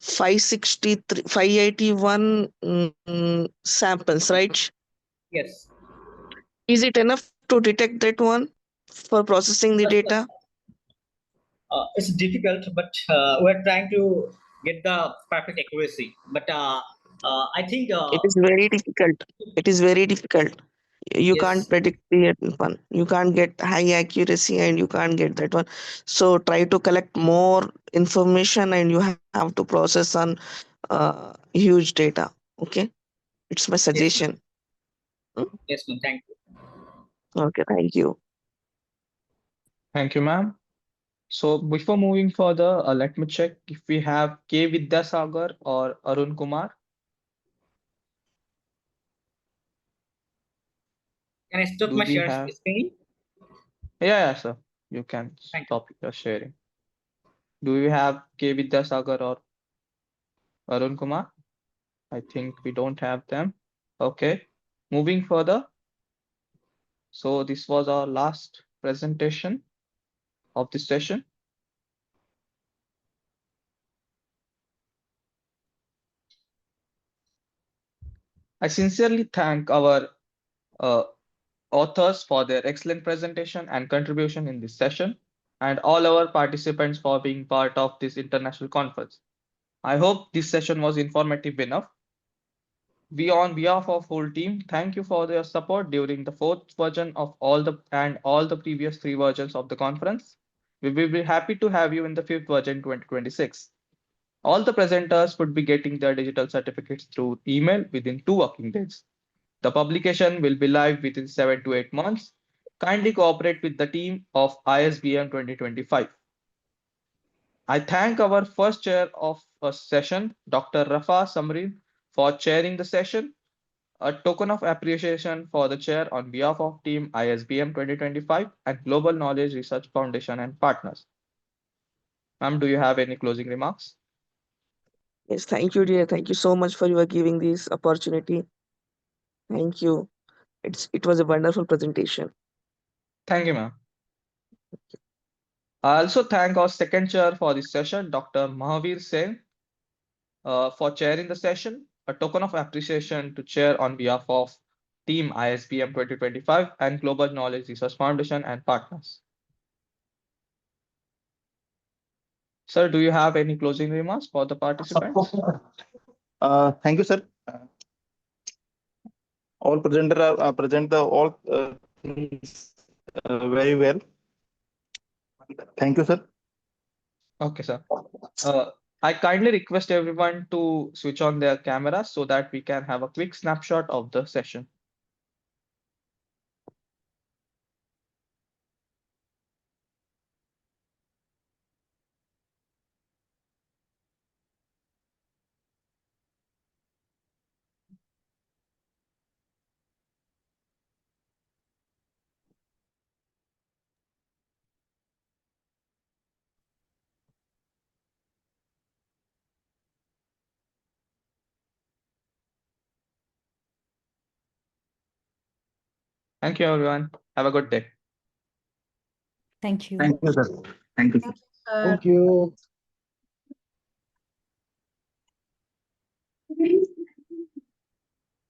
563, 581 samples, right? Yes. Is it enough to detect that one for processing the data? It's difficult, but we're trying to get the perfect accuracy. But I think It is very difficult. It is very difficult. You can't yes, predict the one. You can't get high accuracy and you can't get that one. So try to collect more information and you have to process on huge data. Okay, it's my yes, ma'am. suggestion. Hmm? Yes, ma'am. Thank you. Okay, thank you. Thank you, ma'am. So before moving further, let me check if we have K. Vidyasagar or Arun Kumar. Can I stop Do my we share have? screen? Yeah, sir. You can Thank you. stop your sharing. Do we have K. Vidyasagar or Arun Kumar? I think we don't have them. Okay. Moving further. So this was our last presentation of this session. I sincerely thank our uh, authors for their excellent presentation and contribution in this session, and all our participants for being part of this international conference. I hope this session was informative enough. We, on behalf of whole team, thank you for your support during the fourth version of all the previous three versions of the conference. We will be happy to have you in the fifth version 2026. All the presenters would be getting their digital certificates through email within 2 working days. The publication will be live within 7 to 8 months. Kindly cooperate with the team of ISBM 2025. I thank our first chair of a session, Dr. Rafa Samrin, for chairing the session. A token of appreciation for the chair on behalf of Team ISBM 2025 and Global Knowledge Research Foundation and partners. Ma'am, do you have any closing remarks? Yes, thank you, dear. Thank you so much for your giving this opportunity. Thank you. It was a wonderful presentation. Thank you, ma'am. I also thank our second chair for this session, Dr. Mahavir Sen, for chairing the session. A token of appreciation to chair on behalf of Team ISBM 2025 and Global Knowledge Research Foundation and partners. Sir, do you have any closing remarks for the participants? Thank you, sir. All presenter are present the all things very well. Thank you, sir. Okay, sir. I kindly request everyone to switch on their cameras so that we can have a quick snapshot of the session. Thank you, everyone. Have a good day. Thank you. Thank you, sir. Thank you, sir. Thank you.